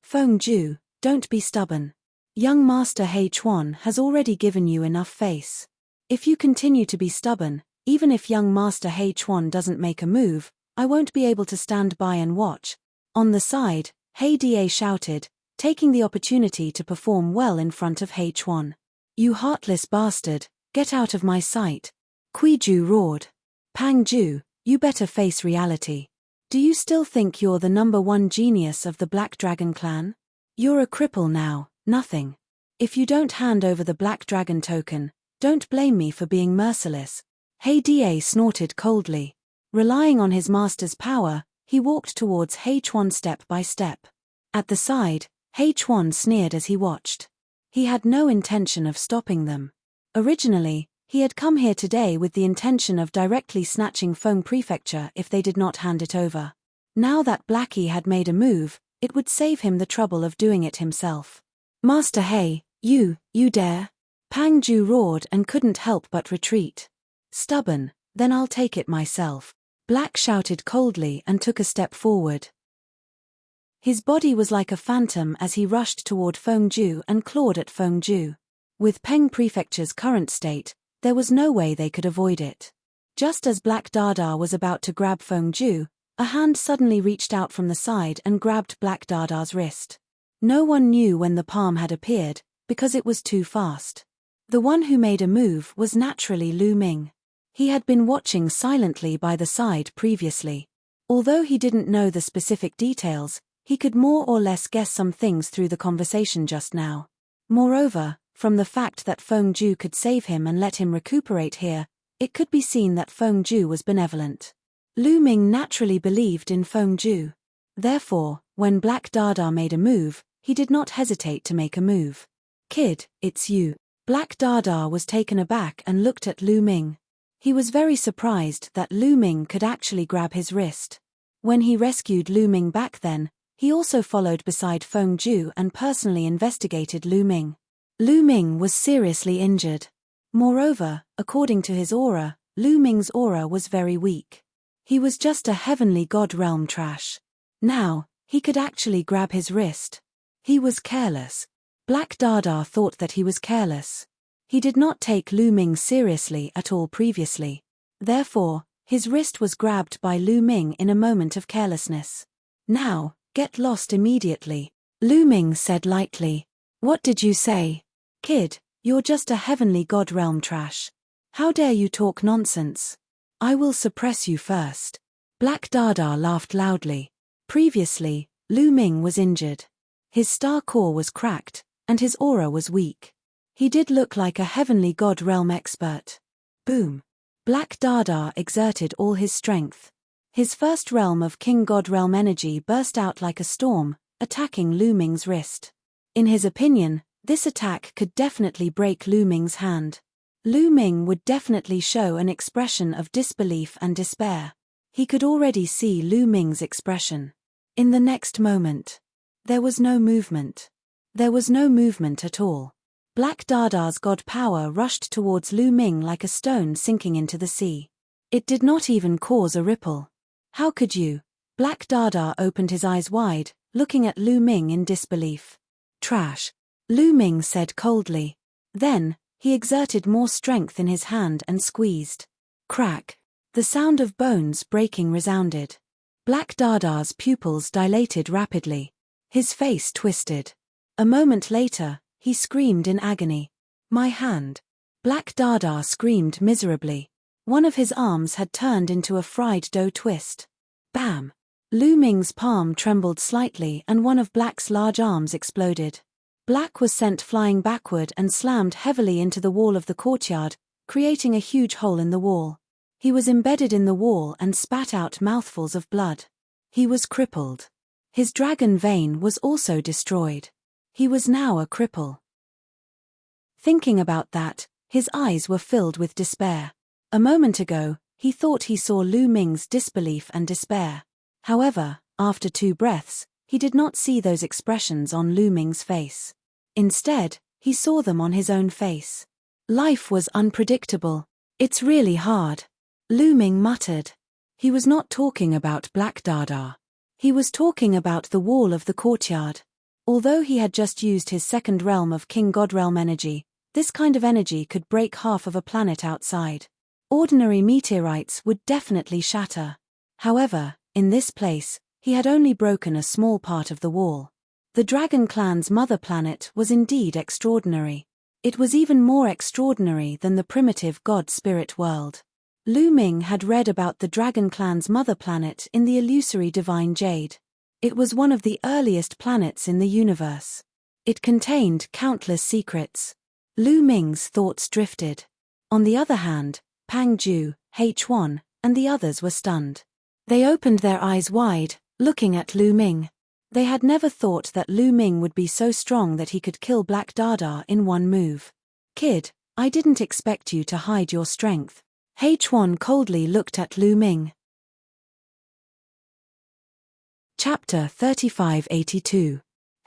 Fengju, don't be stubborn. Young Master H1 has already given you enough face. If you continue to be stubborn, even if young Master H1 doesn't make a move, I won't be able to stand by and watch. On the side, Da shouted, taking the opportunity to perform well in front of H1. You heartless bastard, get out of my sight. Kuiju roared. Pangju, you better face reality. Do you still think you're the #1 genius of the Black Dragon clan? You're a cripple now, nothing. If you don't hand over the Black Dragon token, don't blame me for being merciless. Da snorted coldly. Relying on his master's power, he walked towards H1 step by step. At the side, H1 sneered as he watched. He had no intention of stopping them. Originally, he had come here today with the intention of directly snatching Feng Prefecture if they did not hand it over. Now that Blackie had made a move, it would save him the trouble of doing it himself. Master He, you dare? Pangju roared and couldn't help but retreat. Stubborn, then I'll take it myself. Black shouted coldly and took a step forward. His body was like a phantom as he rushed toward Fengju and clawed at Fengju. With Peng Prefecture's current state, there was no way they could avoid it. Just as Black Dada was about to grab Fengju, a hand suddenly reached out from the side and grabbed Black Dada's wrist. No one knew when the palm had appeared, because it was too fast. The one who made a move was naturally Lu Ming. He had been watching silently by the side previously. Although he didn't know the specific details, he could more or less guess some things through the conversation just now. Moreover, from the fact that Fengju could save him and let him recuperate here, it could be seen that Fengju was benevolent. Lu Ming naturally believed in Fengju. Therefore, when Black Dada made a move, he did not hesitate to make a move. Kid, it's you. Black Dada was taken aback and looked at Lu Ming. He was very surprised that Lu Ming could actually grab his wrist. When he rescued Lu Ming back then, he also followed beside Fengju and personally investigated Lu Ming. Lu Ming was seriously injured. Moreover, according to his aura, Lu Ming's aura was very weak. He was just a heavenly god realm trash. Now, he could actually grab his wrist. He was careless. Black Dada thought that he was careless. He did not take Lu Ming seriously at all previously. Therefore, his wrist was grabbed by Lu Ming in a moment of carelessness. Now, get lost immediately. Lu Ming said lightly. What did you say? Kid, you're just a heavenly god realm trash. How dare you talk nonsense? I will suppress you first. Black Dada laughed loudly. Previously, Lu Ming was injured. His star core was cracked, and his aura was weak. He did look like a heavenly god realm expert. Boom. Black Dada exerted all his strength. His first realm of King God realm energy burst out like a storm, attacking Lu Ming's wrist. In his opinion, this attack could definitely break Lu Ming's hand. Lu Ming would definitely show an expression of disbelief and despair. He could already see Lu Ming's expression. In the next moment, there was no movement. There was no movement at all. Black Dada's god power rushed towards Lu Ming like a stone sinking into the sea. It did not even cause a ripple. How could you? Black Dada opened his eyes wide, looking at Lu Ming in disbelief. Trash. Lu Ming said coldly. Then, he exerted more strength in his hand and squeezed. Crack. The sound of bones breaking resounded. Black Dada's pupils dilated rapidly. His face twisted. A moment later, he screamed in agony. My hand. Black Dada screamed miserably. One of his arms had turned into a fried dough twist. Bam! Lu Ming's palm trembled slightly and one of Black's large arms exploded. Black was sent flying backward and slammed heavily into the wall of the courtyard, creating a huge hole in the wall. He was embedded in the wall and spat out mouthfuls of blood. He was crippled. His dragon vein was also destroyed. He was now a cripple. Thinking about that, his eyes were filled with despair. A moment ago, he thought he saw Lu Ming's disbelief and despair. However, after 2 breaths, he did not see those expressions on Lu Ming's face. Instead, he saw them on his own face. Life was unpredictable. It's really hard. Lu Ming muttered. He was not talking about Black Dada. He was talking about the wall of the courtyard. Although he had just used his second realm of King God Realm energy, this kind of energy could break half of a planet outside. Ordinary meteorites would definitely shatter. However, in this place, he had only broken a small part of the wall. The Dragon Clan's mother planet was indeed extraordinary. It was even more extraordinary than the primitive God-spirit world. Lu Ming had read about the Dragon Clan's mother planet in the illusory Divine Jade. It was one of the earliest planets in the universe. It contained countless secrets. Lu Ming's thoughts drifted. On the other hand, Pang Ju, H1, and the others were stunned. They opened their eyes wide, looking at Lu Ming. They had never thought that Lu Ming would be so strong that he could kill Black Dada in one move. Kid, I didn't expect you to hide your strength. H1 coldly looked at Lu Ming. Chapter 3582.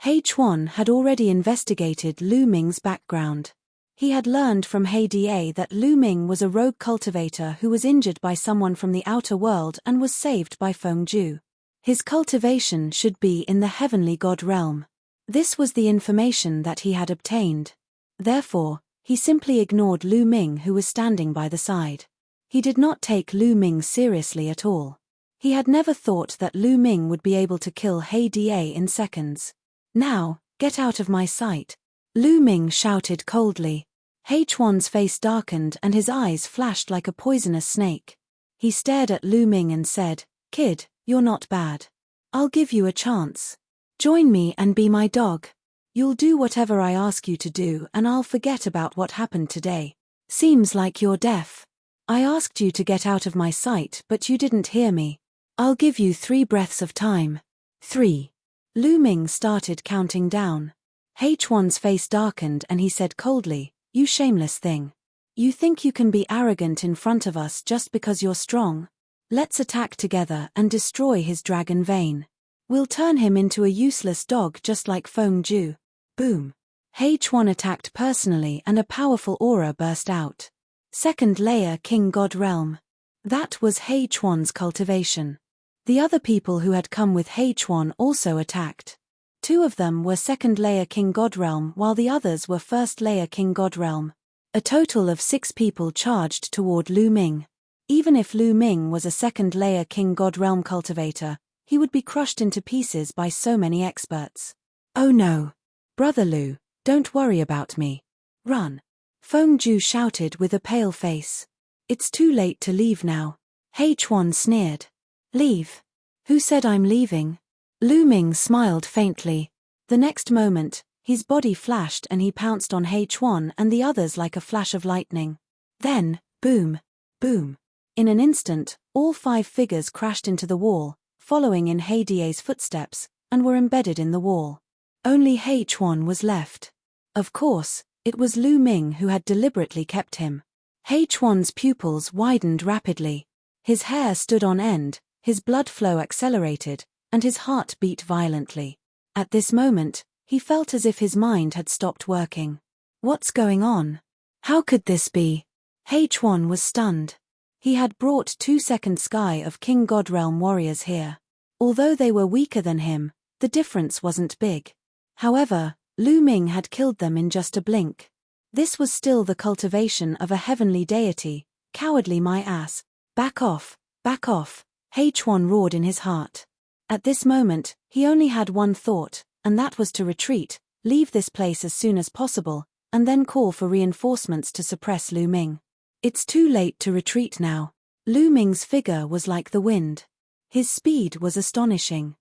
H1 had already investigated Lu Ming's background. He had learned from Da that Lu Ming was a rogue cultivator who was injured by someone from the outer world and was saved by Fengju. His cultivation should be in the heavenly god realm. This was the information that he had obtained. Therefore, he simply ignored Lu Ming, who was standing by the side. He did not take Lu Ming seriously at all. He had never thought that Lu Ming would be able to kill Da in seconds. Now, get out of my sight. Lu Ming shouted coldly. H1's face darkened and his eyes flashed like a poisonous snake. He stared at Lu Ming and said, Kid, you're not bad. I'll give you a chance. Join me and be my dog. You'll do whatever I ask you to do and I'll forget about what happened today. Seems like you're deaf. I asked you to get out of my sight but you didn't hear me. I'll give you 3 breaths of time. 3. Lu Ming started counting down. H1's face darkened and he said coldly, You shameless thing. You think you can be arrogant in front of us just because you're strong? Let's attack together and destroy his dragon vein. We'll turn him into a useless dog just like Fengju. Boom. H1 attacked personally and a powerful aura burst out. Second layer King God Realm. That was H1's cultivation. The other people who had come with H1 also attacked. 2 of them were second layer King God Realm while the others were first layer King God Realm. A total of 6 people charged toward Lu Ming. Even if Lu Ming was a second layer King God Realm cultivator, he would be crushed into pieces by so many experts. Oh no. Brother Lu, don't worry about me. Run. Fengju shouted with a pale face. It's too late to leave now. H1 sneered. Leave? Who said I'm leaving? Lu Ming smiled faintly. The next moment, his body flashed and he pounced on H1 and the others like a flash of lightning. Then, boom, boom. In an instant, all 5 figures crashed into the wall, following in Hada's footsteps, and were embedded in the wall. Only H1 was left. Of course, it was Lu Ming who had deliberately kept him. H1's pupils widened rapidly. His hair stood on end, his blood flow accelerated, and his heart beat violently. At this moment, he felt as if his mind had stopped working. What's going on? How could this be? H1 was stunned. He had brought 2 second sky of King God Realm warriors here. Although they were weaker than him, the difference wasn't big. However, Lu Ming had killed them in just a blink. This was still the cultivation of a heavenly deity. Cowardly my ass. Back off, back off. H1 roared in his heart. At this moment, he only had one thought, and that was to retreat, leave this place as soon as possible, and then call for reinforcements to suppress Lu Ming. It's too late to retreat now. Lu Ming's figure was like the wind. His speed was astonishing.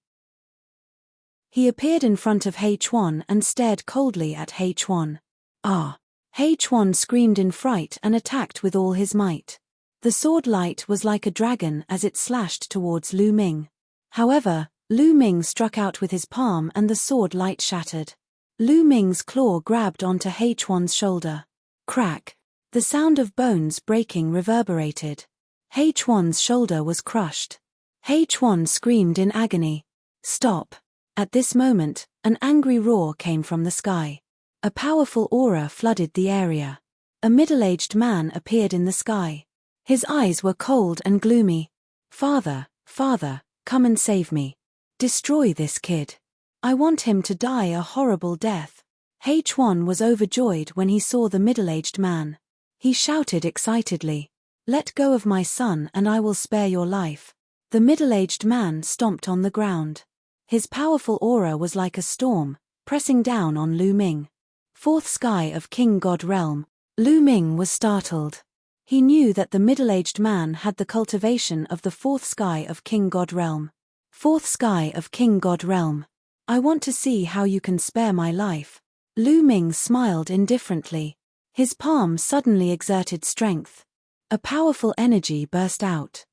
He appeared in front of H1 and stared coldly at H1. Ah! H1 screamed in fright and attacked with all his might. The sword light was like a dragon as it slashed towards Lu Ming. However, Lu Ming struck out with his palm and the sword light shattered. Lu Ming's claw grabbed onto H1's shoulder. Crack! The sound of bones breaking reverberated. H1's shoulder was crushed. H1 screamed in agony. Stop! At this moment, an angry roar came from the sky. A powerful aura flooded the area. A middle-aged man appeared in the sky. His eyes were cold and gloomy. Father, father, come and save me. Destroy this kid. I want him to die a horrible death. H1 was overjoyed when he saw the middle-aged man. He shouted excitedly, "Let go of my son and I will spare your life." The middle-aged man stomped on the ground. His powerful aura was like a storm, pressing down on Lu Ming. Fourth sky of King God realm. Lu Ming was startled. He knew that the middle-aged man had the cultivation of the fourth sky of King God realm. Fourth sky of King God realm. I want to see how you can spare my life. Lu Ming smiled indifferently. His palm suddenly exerted strength. A powerful energy burst out.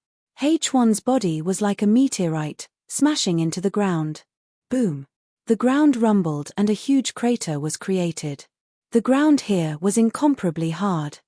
H1's body was like a meteorite, smashing into the ground. Boom! The ground rumbled and a huge crater was created. The ground here was incomparably hard.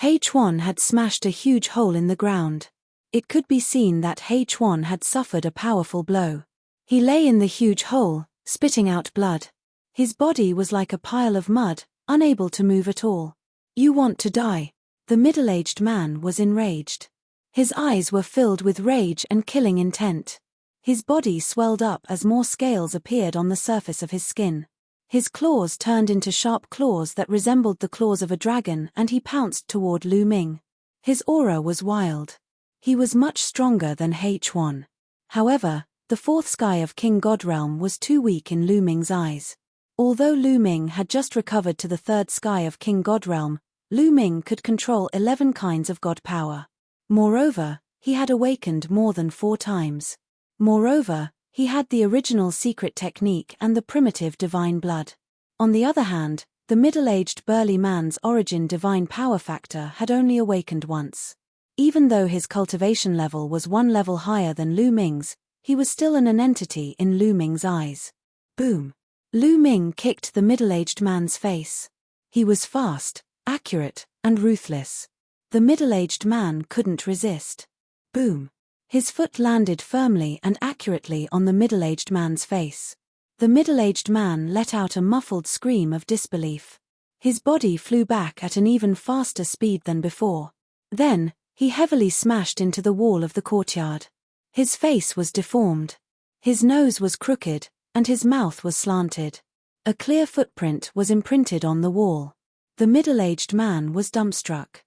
H1 had smashed a huge hole in the ground. It could be seen that H1 had suffered a powerful blow. He lay in the huge hole, spitting out blood. His body was like a pile of mud, unable to move at all. You want to die. The middle-aged man was enraged. His eyes were filled with rage and killing intent. His body swelled up as more scales appeared on the surface of his skin. His claws turned into sharp claws that resembled the claws of a dragon and he pounced toward Lu Ming. His aura was wild. He was much stronger than H1. However, the fourth sky of King God realm was too weak in Lu Ming's eyes. Although Lu Ming had just recovered to the third sky of King God realm, Lu Ming could control 11 kinds of God power. Moreover, he had awakened more than 4 times. Moreover, he had the original secret technique and the primitive divine blood. On the other hand, the middle-aged burly man's origin divine power factor had only awakened once. Even though his cultivation level was 1 level higher than Lu Ming's, he was still an entity in Lu Ming's eyes. Boom! Lu Ming kicked the middle-aged man's face. He was fast, accurate, and ruthless. The middle-aged man couldn't resist. Boom! His foot landed firmly and accurately on the middle-aged man's face. The middle-aged man let out a muffled scream of disbelief. His body flew back at an even faster speed than before. Then, he heavily smashed into the wall of the courtyard. His face was deformed. His nose was crooked, and his mouth was slanted. A clear footprint was imprinted on the wall. The middle-aged man was dumbstruck.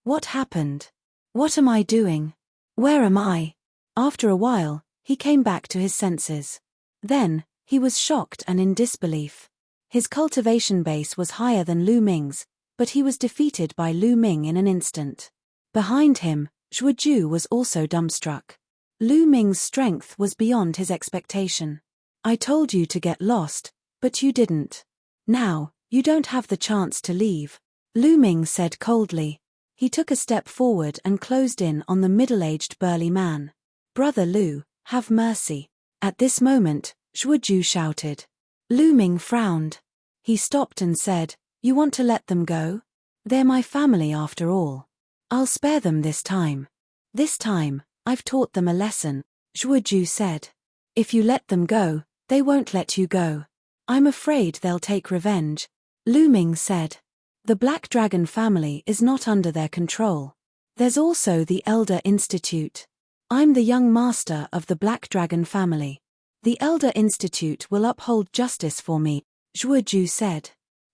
What happened? What am I doing? Where am I? After a while, he came back to his senses. Then, he was shocked and in disbelief. His cultivation base was higher than Lu Ming's, but he was defeated by Lu Ming in an instant. Behind him, Zhuoju was also dumbstruck. Lu Ming's strength was beyond his expectation. I told you to get lost, but you didn't. Now, you don't have the chance to leave, Lu Ming said coldly. He took a step forward and closed in on the middle-aged burly man. Brother Lu, have mercy. At this moment, Zhuoju shouted. Lu Ming frowned. He stopped and said, You want to let them go? They're my family after all. I'll spare them this time. This time, I've taught them a lesson, Zhuoju said. If you let them go, they won't let you go. I'm afraid they'll take revenge, Lu Ming said. The Black Dragon family is not under their control. There's also the Elder Institute. I'm the young master of the Black Dragon family. The Elder Institute will uphold justice for me, Zhuoju said.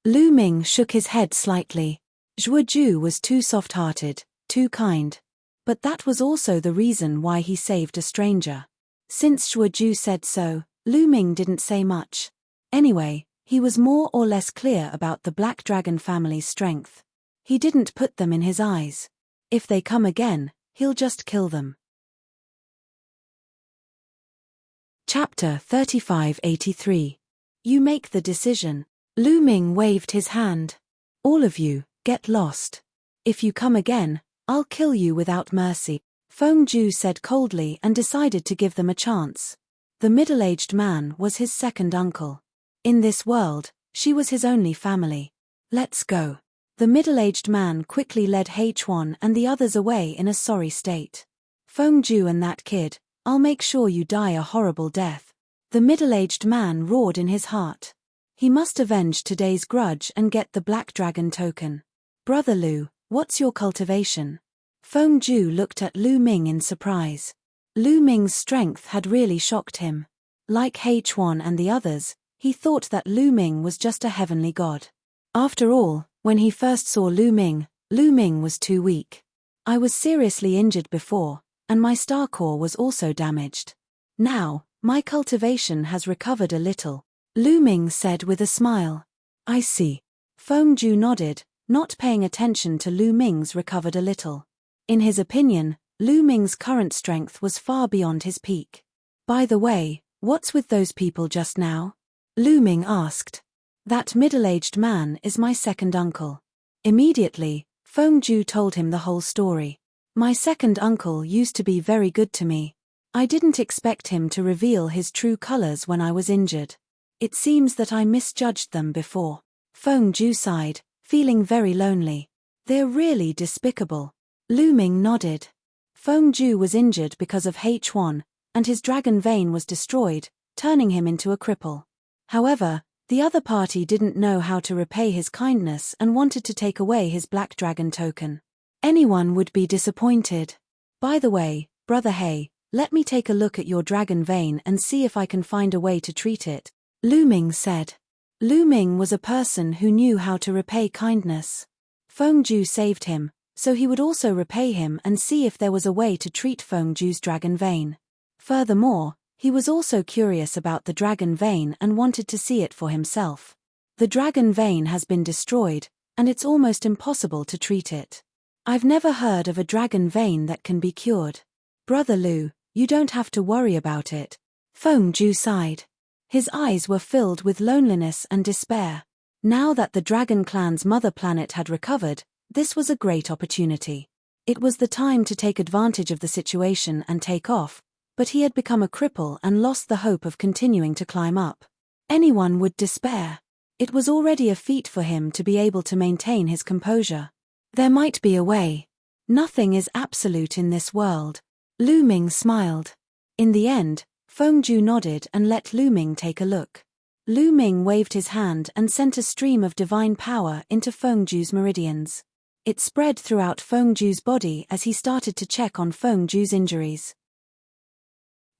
Lu Ming shook his head slightly. Zhuoju was too soft-hearted, too kind. But that was also the reason why he saved a stranger. Since Shuaju said so, Lu Ming didn't say much. Anyway, he was more or less clear about the Black Dragon family's strength. He didn't put them in his eyes. If they come again, he'll just kill them. Chapter 3583. You make the decision. Lu Ming waved his hand. All of you, get lost. If you come again, I'll kill you without mercy. Feng Ju said coldly and decided to give them a chance. The middle-aged man was his second uncle. In this world, she was his only family. Let's go. The middle-aged man quickly led H1 and the others away in a sorry state. Feng Ju and that kid, I'll make sure you die a horrible death. The middle-aged man roared in his heart. He must avenge today's grudge and get the Black Dragon token. Brother Lu, what's your cultivation? Feng Ju looked at Lu Ming in surprise. Lu Ming's strength had really shocked him. Like H1 and the others, he thought that Lu Ming was just a heavenly god. After all, when he first saw Lu Ming was too weak. I was seriously injured before, and my star core was also damaged. Now, my cultivation has recovered a little, Lu Ming said with a smile. I see. Feng Ju nodded, not paying attention to Lu Ming's recovered a little. In his opinion, Lu Ming's current strength was far beyond his peak. By the way, what's with those people just now? Lu Ming asked. That middle-aged man is my second uncle. Immediately, Feng Ju told him the whole story. My second uncle used to be very good to me. I didn't expect him to reveal his true colors when I was injured. It seems that I misjudged them before. Feng Ju sighed, feeling very lonely. They're really despicable. Lu Ming nodded. Feng Ju was injured because of H1, and his dragon vein was destroyed, turning him into a cripple. However, the other party didn't know how to repay his kindness and wanted to take away his Black Dragon token. Anyone would be disappointed. By the way, Brother He, let me take a look at your dragon vein and see if I can find a way to treat it, Lu Ming said. Lu Ming was a person who knew how to repay kindness. Feng Ju saved him, so he would also repay him and see if there was a way to treat Feng Ju's dragon vein. Furthermore, he was also curious about the dragon vein and wanted to see it for himself. The dragon vein has been destroyed, and it's almost impossible to treat it. I've never heard of a dragon vein that can be cured. Brother Lu, you don't have to worry about it. Feng Ju sighed. His eyes were filled with loneliness and despair. Now that the Dragon Clan's mother planet had recovered, this was a great opportunity. It was the time to take advantage of the situation and take off, but he had become a cripple and lost the hope of continuing to climb up. Anyone would despair. It was already a feat for him to be able to maintain his composure. There might be a way. Nothing is absolute in this world. Lu Ming smiled. In the end, Feng Ju nodded and let Lu Ming take a look. Lu Ming waved his hand and sent a stream of divine power into Feng Ju's meridians. It spread throughout Feng Ju's body as he started to check on Feng Ju's injuries.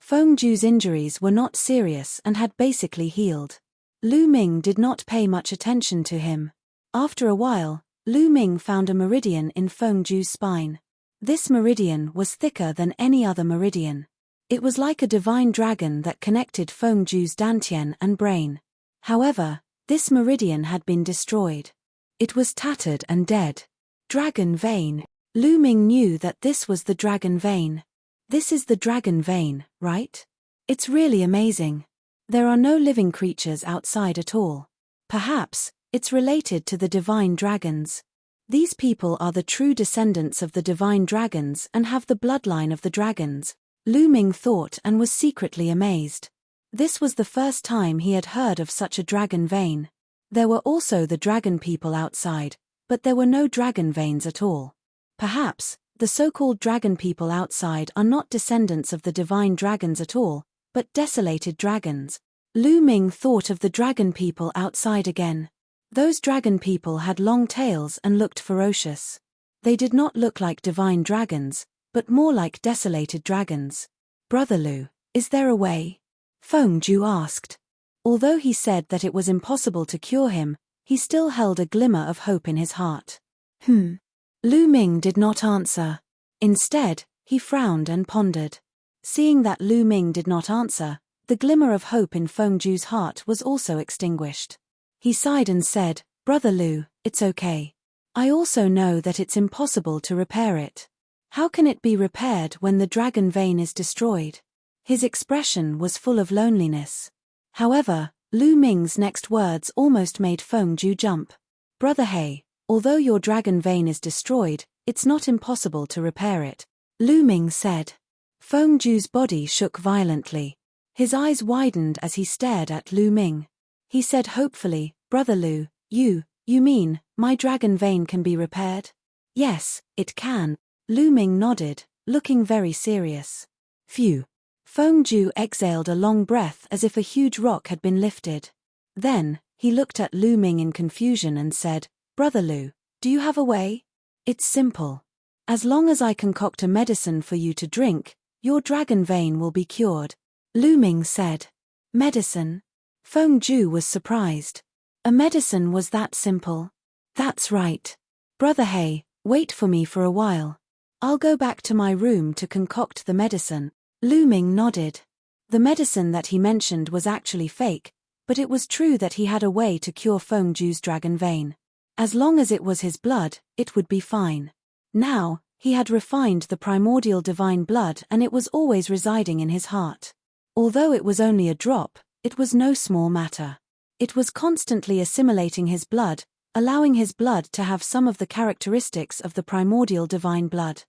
Feng Ju's injuries were not serious and had basically healed. Lu Ming did not pay much attention to him. After a while, Lu Ming found a meridian in Feng Ju's spine. This meridian was thicker than any other meridian. It was like a divine dragon that connected Feng Ju's dantian and brain. However, this meridian had been destroyed. It was tattered and dead. Dragon vein. Lu Ming knew that this was the dragon vein. This is the dragon vein, right? It's really amazing. There are no living creatures outside at all. Perhaps, it's related to the divine dragons. These people are the true descendants of the divine dragons and have the bloodline of the dragons, Lu Ming thought and was secretly amazed. This was the first time he had heard of such a dragon vein. There were also the dragon people outside, but there were no dragon veins at all. Perhaps, the so-called dragon people outside are not descendants of the divine dragons at all, but desolated dragons. Lu Ming thought of the dragon people outside again. Those dragon people had long tails and looked ferocious. They did not look like divine dragons, but more like desolated dragons. Brother Lu, is there a way? Feng Ju asked. Although he said that it was impossible to cure him, he still held a glimmer of hope in his heart. Lu Ming did not answer. Instead, he frowned and pondered. Seeing that Lu Ming did not answer, the glimmer of hope in Feng Ju's heart was also extinguished. He sighed and said, "Brother Lu, it's okay. I also know that it's impossible to repair it. How can it be repaired when the dragon vein is destroyed?" His expression was full of loneliness. However, Lu Ming's next words almost made Feng Ju jump. "Brother He, although your dragon vein is destroyed, it's not impossible to repair it," Lu Ming said. Feng Ju's body shook violently. His eyes widened as he stared at Lu Ming. He said hopefully, "Brother Lu, you mean, my dragon vein can be repaired?" "Yes, it can." Lu Ming nodded, looking very serious. "Phew." Feng Ju exhaled a long breath as if a huge rock had been lifted. Then, he looked at Lu Ming in confusion and said, "Brother Lu, do you have a way?" "It's simple. As long as I concoct a medicine for you to drink, your dragon vein will be cured," Lu Ming said. "Medicine?" Feng Ju was surprised. A medicine was that simple? "That's right. Brother He, wait for me for a while. I'll go back to my room to concoct the medicine." Lu Ming nodded. The medicine that he mentioned was actually fake, but it was true that he had a way to cure Feng Ju's dragon vein. As long as it was his blood, it would be fine. Now, he had refined the primordial divine blood and it was always residing in his heart. Although it was only a drop, it was no small matter. It was constantly assimilating his blood, allowing his blood to have some of the characteristics of the primordial divine blood.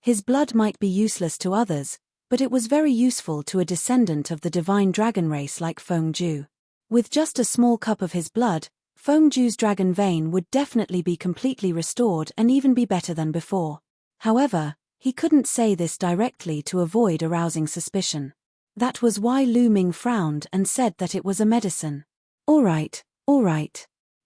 His blood might be useless to others, but it was very useful to a descendant of the divine dragon race like Feng Ju. With just a small cup of his blood, Feng Ju's dragon vein would definitely be completely restored and even be better than before. However, he couldn't say this directly to avoid arousing suspicion. That was why Lu Ming frowned and said that it was a medicine. All right.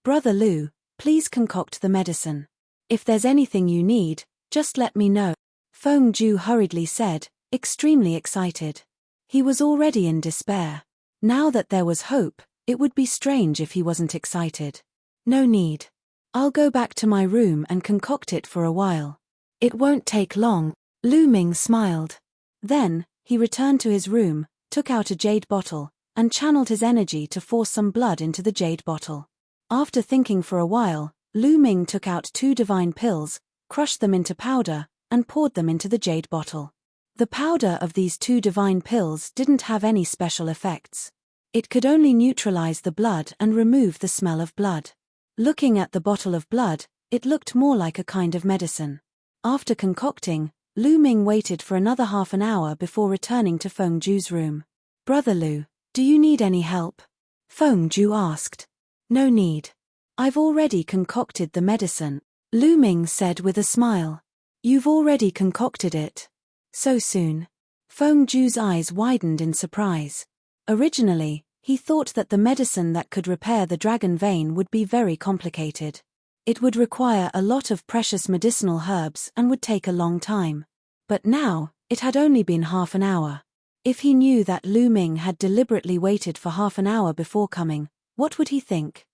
Brother Lu, please concoct the medicine. If there's anything you need, just let me know," Feng Ju hurriedly said, extremely excited. He was already in despair. Now that there was hope, it would be strange if he wasn't excited. "No need. I'll go back to my room and concoct it for a while. It won't take long," Lu Ming smiled. Then, he returned to his room, took out a jade bottle, and channeled his energy to force some blood into the jade bottle. After thinking for a while, Lu Ming took out 2 divine pills, crushed them into powder, and poured them into the jade bottle. The powder of these 2 divine pills didn't have any special effects. It could only neutralize the blood and remove the smell of blood. Looking at the bottle of blood, it looked more like a kind of medicine. After concocting, Lu Ming waited for another half an hour before returning to Feng Ju's room. "Brother Lu, do you need any help?" Feng Ju asked. "No need. I've already concocted the medicine," Lu Ming said with a smile. "You've already concocted it? So soon?" Feng Ju's eyes widened in surprise. Originally, he thought that the medicine that could repair the dragon vein would be very complicated. It would require a lot of precious medicinal herbs and would take a long time. But now, it had only been half an hour. If he knew that Lu Ming had deliberately waited for half an hour before coming, what would he think?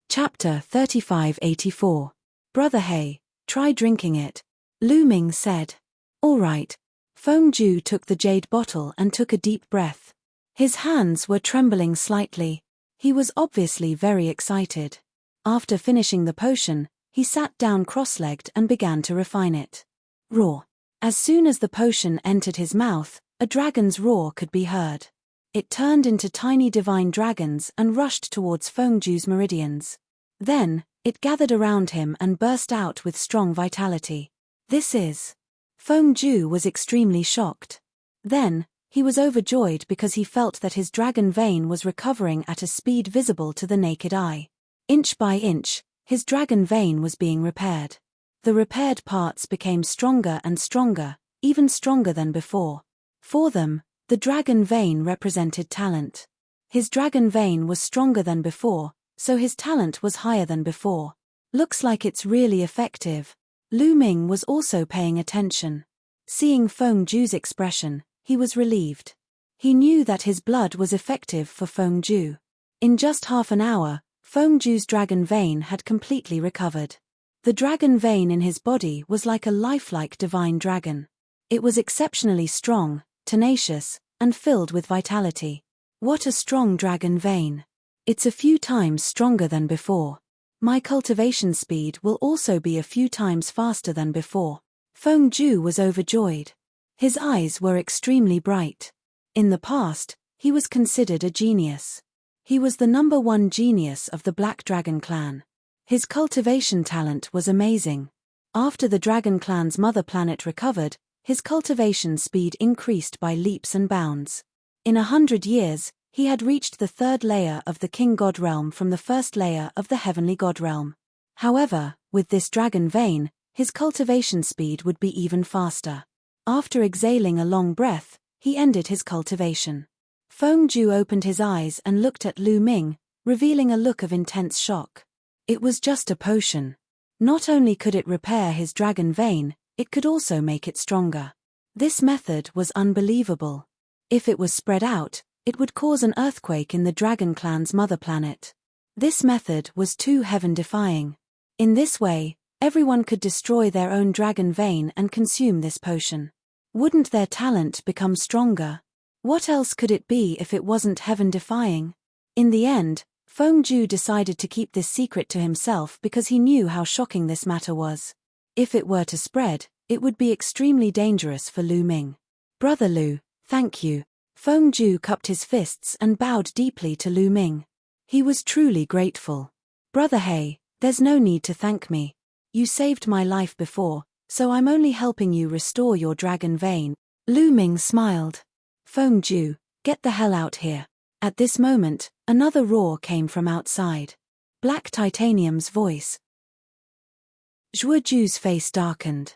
Chapter 3584. "Brother He, try drinking it," Lu Ming said. "All right." Feng Ju took the jade bottle and took a deep breath. His hands were trembling slightly. He was obviously very excited. After finishing the potion, he sat down cross-legged and began to refine it. Roar. As soon as the potion entered his mouth, a dragon's roar could be heard. It turned into tiny divine dragons and rushed towards Feng Ju's meridians. Then, it gathered around him and burst out with strong vitality. "This is..." Feng Ju was extremely shocked. Then, he was overjoyed because he felt that his dragon vein was recovering at a speed visible to the naked eye. Inch by inch, his dragon vein was being repaired. The repaired parts became stronger and stronger, even stronger than before. For them, the dragon vein represented talent. His dragon vein was stronger than before, so his talent was higher than before. "Looks like it's really effective." Lu Ming was also paying attention. Seeing Feng Ju's expression, he was relieved. He knew that his blood was effective for Feng Ju. In just half an hour, Feng Ju's dragon vein had completely recovered. The dragon vein in his body was like a lifelike divine dragon. It was exceptionally strong, tenacious, and filled with vitality. What a strong dragon vein. It's a few times stronger than before. My cultivation speed will also be a few times faster than before. Feng Ju was overjoyed. His eyes were extremely bright. In the past, he was considered a genius. He was the #1 genius of the Black Dragon clan. His cultivation talent was amazing. After the Dragon clan's mother planet recovered, his cultivation speed increased by leaps and bounds. In 100 years, he had reached the 3rd layer of the King God realm from the 1st layer of the Heavenly God realm. However, with this dragon vein, his cultivation speed would be even faster. After exhaling a long breath, he ended his cultivation. Feng Ju opened his eyes and looked at Lu Ming, revealing a look of intense shock. It was just a potion. Not only could it repair his dragon vein, it could also make it stronger. This method was unbelievable. If it was spread out, it would cause an earthquake in the Dragon clan's mother planet. This method was too heaven-defying. In this way, everyone could destroy their own dragon vein and consume this potion. Wouldn't their talent become stronger? What else could it be if it wasn't heaven-defying? In the end, Feng Ju decided to keep this secret to himself because he knew how shocking this matter was. If it were to spread, it would be extremely dangerous for Lu Ming. Brother Lu, thank you. Feng Ju cupped his fists and bowed deeply to Lu Ming. He was truly grateful. Brother He, there's no need to thank me. You saved my life before, so I'm only helping you restore your dragon vein. Lu Ming smiled. Feng Ju, get the hell out here. At this moment, another roar came from outside. Black Titanium's voice. Zhuo Ju's face darkened.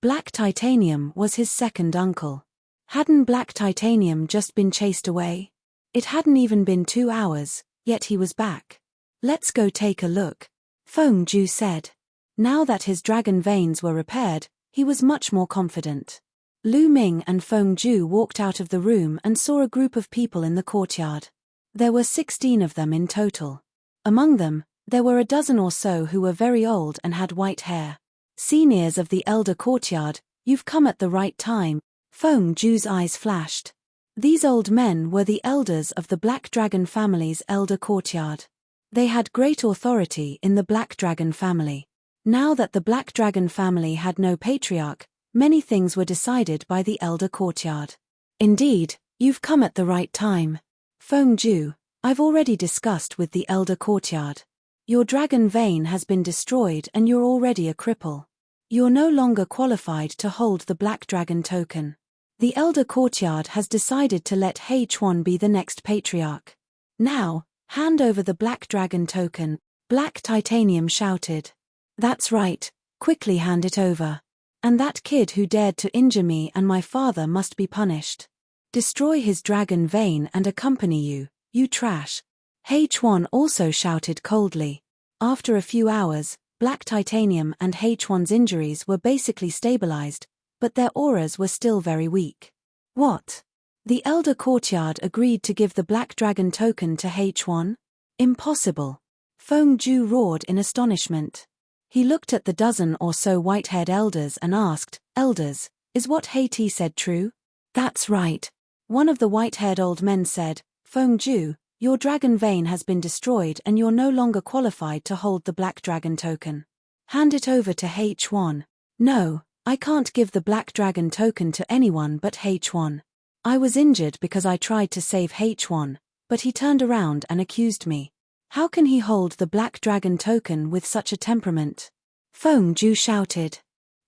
Black Titanium was his second uncle. Hadn't Black Titanium just been chased away? It hadn't even been 2 hours, yet he was back. Let's go take a look, Feng Ju said. Now that his dragon veins were repaired, he was much more confident. Lu Ming and Feng Ju walked out of the room and saw a group of people in the courtyard. There were 16 of them in total. Among them, there were a dozen or so who were very old and had white hair. Seniors of the elder courtyard, you've come at the right time, Feng Ju's eyes flashed. These old men were the elders of the Black Dragon family's elder courtyard. They had great authority in the Black Dragon family. Now that the Black Dragon family had no patriarch, many things were decided by the elder courtyard. Indeed, you've come at the right time. Feng Ju, I've already discussed with the elder courtyard. Your dragon vein has been destroyed and you're already a cripple. You're no longer qualified to hold the Black Dragon token. The elder courtyard has decided to let He Chuan be the next patriarch. Now, hand over the Black Dragon token, Black Titanium shouted. That's right, quickly hand it over. And that kid who dared to injure me and my father must be punished. Destroy his dragon vein and accompany you, you trash. He Chuan also shouted coldly. After a few hours, Black Titanium and He Chuan's injuries were basically stabilized, but their auras were still very weak. What? The elder courtyard agreed to give the Black Dragon token to He Chuan? Impossible. Feng Ju roared in astonishment. He looked at the dozen or so white-haired elders and asked, Elders, is what He said true? That's right. One of the white-haired old men said, Feng Ju, your dragon vein has been destroyed and you're no longer qualified to hold the Black Dragon token. Hand it over to He Chuan. No, I can't give the Black Dragon token to anyone but He Chuan. I was injured because I tried to save He Chuan, but he turned around and accused me. How can he hold the Black Dragon token with such a temperament? Feng Ju shouted.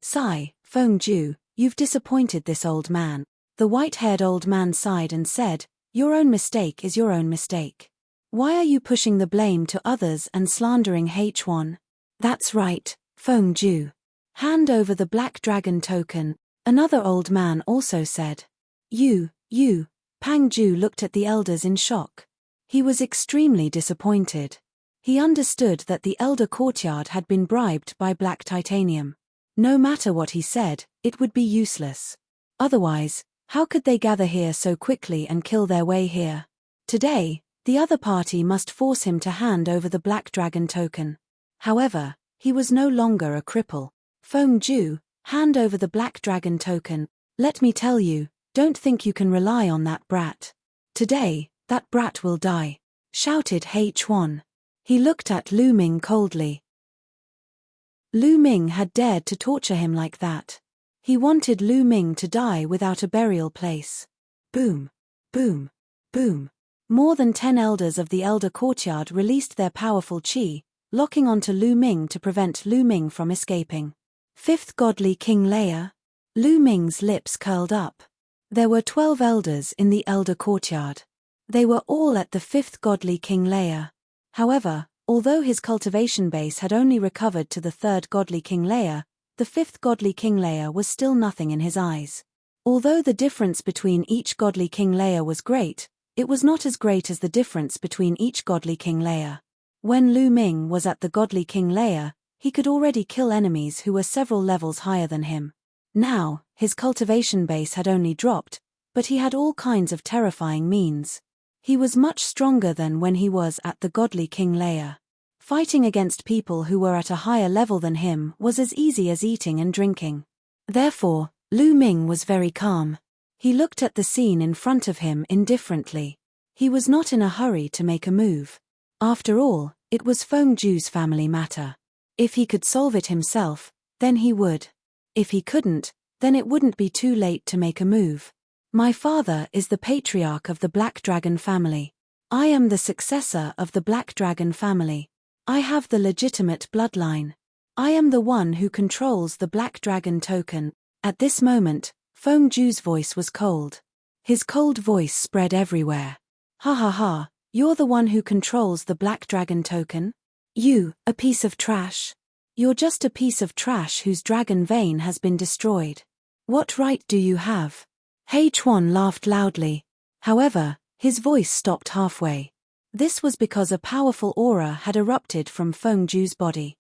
Sigh, Feng Ju, you've disappointed this old man. The white-haired old man sighed and said, Your own mistake is your own mistake. Why are you pushing the blame to others and slandering He Chuan? That's right, Feng Ju. Hand over the Black Dragon token, another old man also said. You, Pang Ju looked at the elders in shock. He was extremely disappointed. He understood that the elder courtyard had been bribed by Black Titanium. No matter what he said, it would be useless. Otherwise, how could they gather here so quickly and kill their way here? Today, the other party must force him to hand over the Black Dragon token. However, He was no longer a cripple. Feng Ju, hand over the black dragon token. Let me tell you, don't think you can rely on that brat. Today, that brat will die, shouted H1. He looked at Lu Ming coldly. Lu Ming had dared to torture him like that. He wanted Lu Ming to die without a burial place. Boom, boom, boom. More than 10 elders of the Elder Courtyard released their powerful qi, locking onto Lu Ming to prevent Lu Ming from escaping. Fifth godly king layer. Lu Ming's lips curled up. There were 12 elders in the Elder Courtyard. They were all at the fifth godly king layer. However, although his cultivation base had only recovered to the third godly king layer, the fifth godly king layer was still nothing in his eyes. Although the difference between each godly king layer was great, it was not as great as the difference between each godly king layer. When Lu Ming was at the godly king layer, he could already kill enemies who were several levels higher than him. Now, his cultivation base had only dropped, but he had all kinds of terrifying means. He was much stronger than when he was at the godly king layer. Fighting against people who were at a higher level than him was as easy as eating and drinking. Therefore, Lu Ming was very calm. He looked at the scene in front of him indifferently. He was not in a hurry to make a move. After all, it was Feng Ju's family matter. If he could solve it himself, then he would. If he couldn't, then it wouldn't be too late to make a move. My father is the patriarch of the Black Dragon family. I am the successor of the Black Dragon family. I have the legitimate bloodline. I am the one who controls the Black Dragon token. At this moment, Feng Ju's voice was cold. His cold voice spread everywhere. Ha ha ha, you're the one who controls the Black Dragon token? You, a piece of trash. You're just a piece of trash whose dragon vein has been destroyed. What right do you have? H1 laughed loudly. However, his voice stopped halfway. This was because a powerful aura had erupted from Feng Ju's body.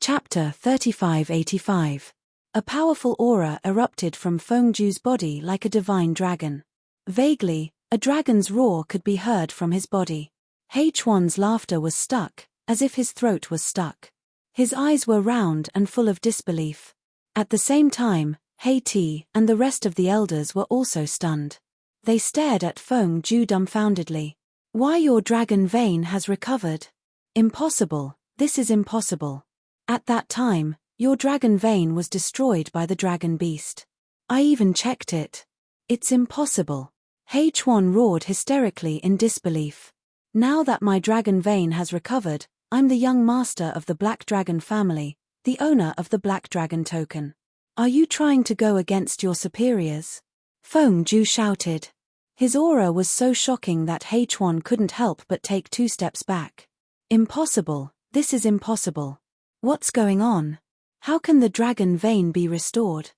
Chapter 3585. A powerful aura erupted from Feng Ju's body like a divine dragon. Vaguely, a dragon's roar could be heard from his body. H1's laughter was stuck, as if his throat was stuck. His eyes were round and full of disbelief. At the same time, Hei-Ti and the rest of the elders were also stunned. They stared at Feng Ju dumbfoundedly. Why, your dragon vein has recovered? Impossible, this is impossible. At that time, your dragon vein was destroyed by the dragon beast. I even checked it. It's impossible. H1 roared hysterically in disbelief. Now that my dragon vein has recovered, I'm the young master of the Black Dragon family, the owner of the Black Dragon token. Are you trying to go against your superiors? Feng Ju shouted. His aura was so shocking that H1 couldn't help but take 2 steps back. Impossible, this is impossible. What's going on? How can the dragon vein be restored?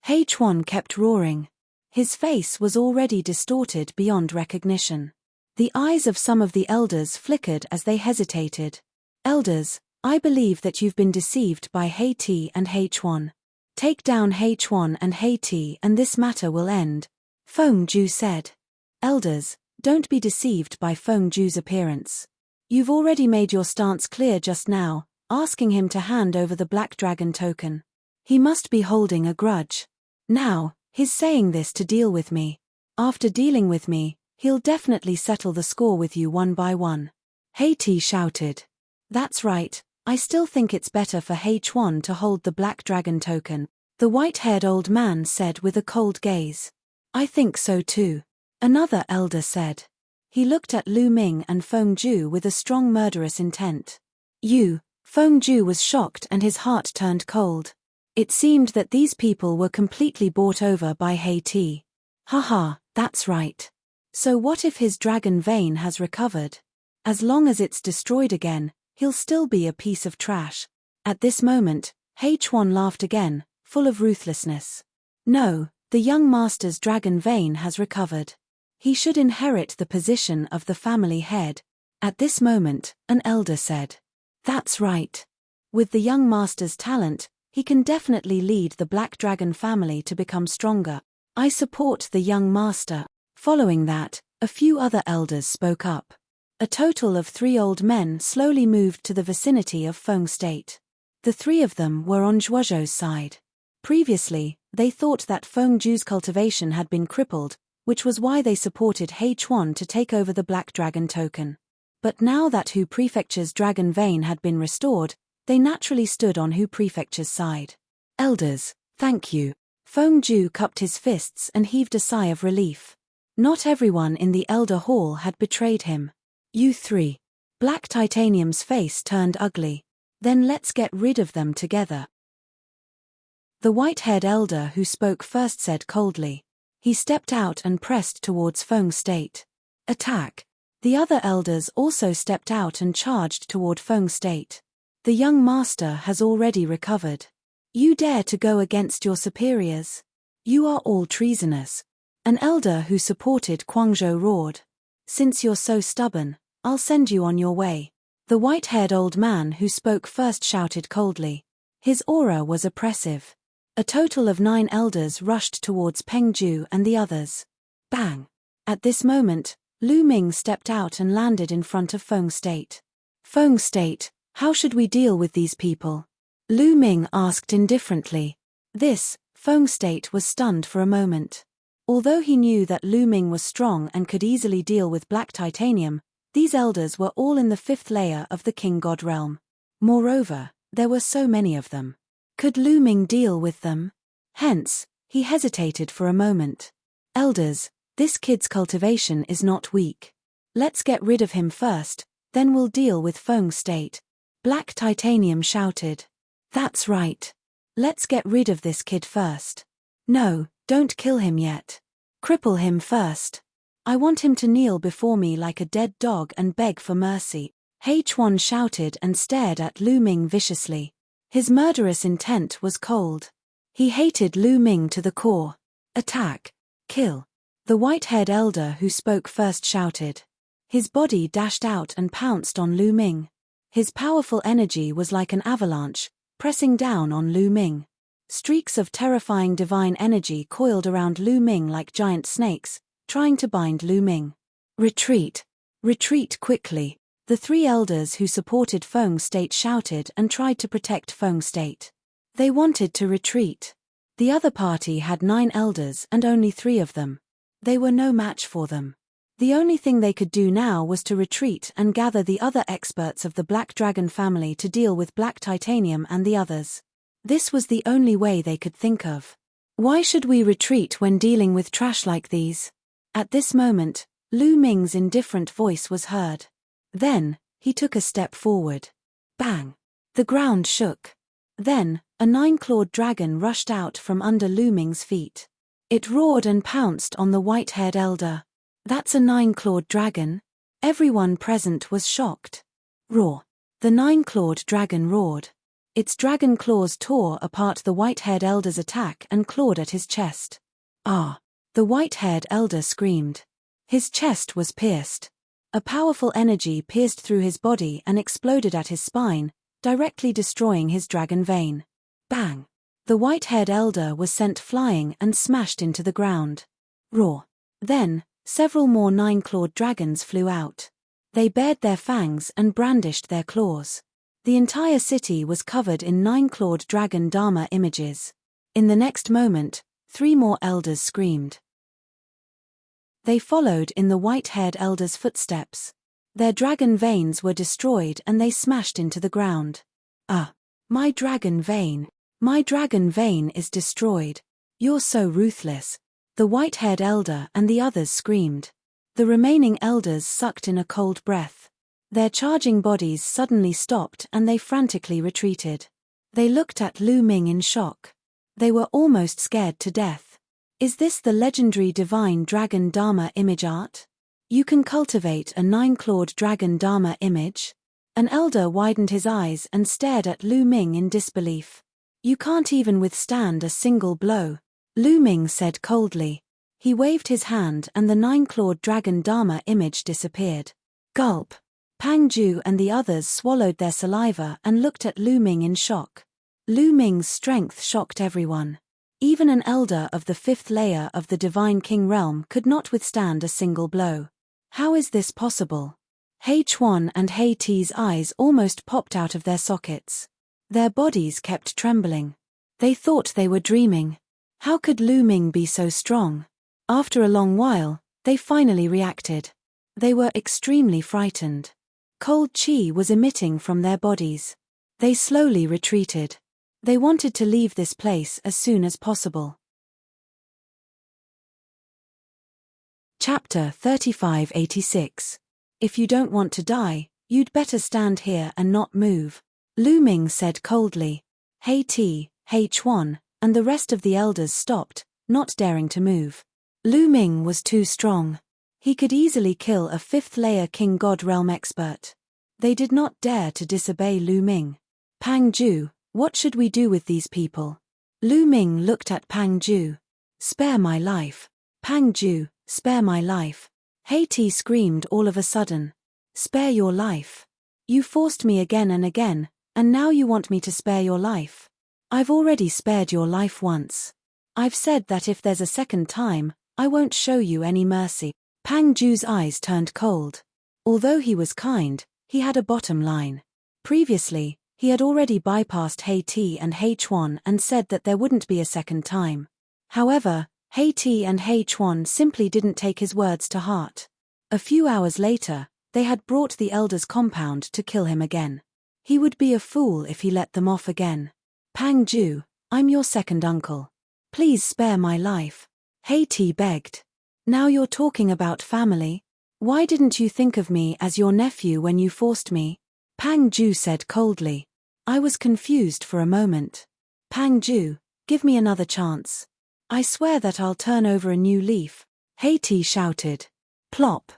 H1 kept roaring. His face was already distorted beyond recognition. The eyes of some of the elders flickered as they hesitated. Elders, I believe that you've been deceived by Hei-Ti and H1. Take down H1 and Hei-Ti and this matter will end. Feng Ju said. Elders, don't be deceived by Feng Ju's appearance. You've already made your stance clear just now, asking him to hand over the Black Dragon token. He must be holding a grudge. Now, he's saying this to deal with me. After dealing with me, he'll definitely settle the score with you one by one. Hei-Ti shouted. That's right, I still think it's better for H1 to hold the Black Dragon token, the white-haired old man said with a cold gaze. I think so too. Another elder said. He looked at Lu Ming and Feng Ju with a strong murderous intent. Feng Ju was shocked and his heart turned cold. It seemed that these people were completely bought over by Hei-Ti. Haha, that's right. So what if his dragon vein has recovered? As long as it's destroyed again, he'll still be a piece of trash. At this moment, H1 laughed again, full of ruthlessness. No, the young master's dragon vein has recovered. He should inherit the position of the family head. At this moment, an elder said. That's right. With the young master's talent, he can definitely lead the Black Dragon family to become stronger. I support the young master. Following that, a few other elders spoke up. A total of 3 old men slowly moved to the vicinity of Feng State. The 3 of them were on Zhuozhou's side. Previously, they thought that Feng Ju's cultivation had been crippled, which was why they supported He Chuan to take over the Black Dragon token. But now that Hu Prefecture's dragon vein had been restored, they naturally stood on Hu Prefecture's side. Elders, thank you. Feng Ju cupped his fists and heaved a sigh of relief. Not everyone in the Elder Hall had betrayed him. You 3. Black Titanium's face turned ugly. Then let's get rid of them together. The white-haired elder who spoke first said coldly. He stepped out and pressed towards Feng State. Attack! The other elders also stepped out and charged toward Feng State. The young master has already recovered. You dare to go against your superiors? You are all treasonous. An elder who supported Guangzhou roared. Since you're so stubborn, I'll send you on your way. The white-haired old man who spoke first shouted coldly. His aura was oppressive. A total of 9 elders rushed towards Peng Ju and the others. Bang! At this moment, Lu Ming stepped out and landed in front of Feng State. Feng State, how should we deal with these people? Lu Ming asked indifferently. Feng State was stunned for a moment. Although he knew that Lu Ming was strong and could easily deal with Black Titanium, these elders were all in the 5th layer of the King God realm. Moreover, there were so many of them. Could Lu Ming deal with them? Hence, he hesitated for a moment. Elders, this kid's cultivation is not weak. Let's get rid of him first, then we'll deal with Feng State. Black Titanium shouted. That's right. Let's get rid of this kid first. No, don't kill him yet. Cripple him first. I want him to kneel before me like a dead dog and beg for mercy. He Chuan shouted and stared at Lu Ming viciously. His murderous intent was cold. He hated Lu Ming to the core. Attack. Kill. The white-haired elder who spoke first shouted. His body dashed out and pounced on Lu Ming. His powerful energy was like an avalanche, pressing down on Lu Ming. Streaks of terrifying divine energy coiled around Lu Ming like giant snakes, trying to bind Lu Ming. Retreat. Retreat quickly. The 3 elders who supported Feng State shouted and tried to protect Feng State. They wanted to retreat. The other party had 9 elders and only 3 of them. They were no match for them. The only thing they could do now was to retreat and gather the other experts of the Black Dragon family to deal with Black Titanium and the others. This was the only way they could think of. Why should we retreat when dealing with trash like these? At this moment, Lu Ming's indifferent voice was heard. Then, he took a step forward. Bang! The ground shook. Then, a 9-clawed dragon rushed out from under Lu Ming's feet. It roared and pounced on the white-haired elder. That's a 9-clawed dragon? Everyone present was shocked. Roar! The 9-clawed dragon roared. Its dragon claws tore apart the white-haired elder's attack and clawed at his chest. Ah! The white-haired elder screamed. His chest was pierced. A powerful energy pierced through his body and exploded at his spine, directly destroying his dragon vein. Bang! The white-haired elder was sent flying and smashed into the ground. Roar! Then, several more 9-clawed dragons flew out. They bared their fangs and brandished their claws. The entire city was covered in 9-clawed dragon Dharma images. In the next moment, 3 more elders screamed. They followed in the white-haired elder's footsteps. Their dragon veins were destroyed and they smashed into the ground. My dragon vein. My dragon vein is destroyed. You're so ruthless. The white-haired elder and the others screamed. The remaining elders sucked in a cold breath. Their charging bodies suddenly stopped and they frantically retreated. They looked at Lu Ming in shock. They were almost scared to death. Is this the legendary divine dragon Dharma image art? You can cultivate a 9-clawed dragon Dharma image? An elder widened his eyes and stared at Lu Ming in disbelief. You can't even withstand a single blow. Lu Ming said coldly. He waved his hand and the 9-clawed dragon Dharma image disappeared. Gulp. Pang Ju and the others swallowed their saliva and looked at Lu Ming in shock. Lu Ming's strength shocked everyone. Even an elder of the 5th layer of the Divine King realm could not withstand a single blow. How is this possible? H1 and Haiti's eyes almost popped out of their sockets. Their bodies kept trembling. They thought they were dreaming. How could Lu Ming be so strong? After a long while, they finally reacted. They were extremely frightened. Cold chi was emitting from their bodies. They slowly retreated. They wanted to leave this place as soon as possible. Chapter 3586. If you don't want to die, you'd better stand here and not move, Lu Ming said coldly. Haiti, H1, and the rest of the elders stopped, not daring to move. Lu Ming was too strong. He could easily kill a fifth-layer King God Realm expert. They did not dare to disobey Lu Ming. Pang Ju, what should we do with these people? Lu Ming looked at Pang Ju. Spare my life. Pang Ju, spare my life. Haiti screamed all of a sudden. Spare your life. You forced me again and again, and now you want me to spare your life. I've already spared your life once. I've said that if there's a second time, I won't show you any mercy. Pang Ju's eyes turned cold. Although he was kind, he had a bottom line. Previously, he had already bypassed Haiti and H1 and said that there wouldn't be a second time. However, Haiti and H1 simply didn't take his words to heart. A few hours later, they had brought the elders' compound to kill him again. He would be a fool if he let them off again. Pang Ju, I'm your second uncle. Please spare my life. Haiti begged. Now you're talking about family? Why didn't you think of me as your nephew when you forced me? Pang Ju said coldly. I was confused for a moment. Pang Ju, give me another chance. I swear that I'll turn over a new leaf, Haiti shouted. Plop.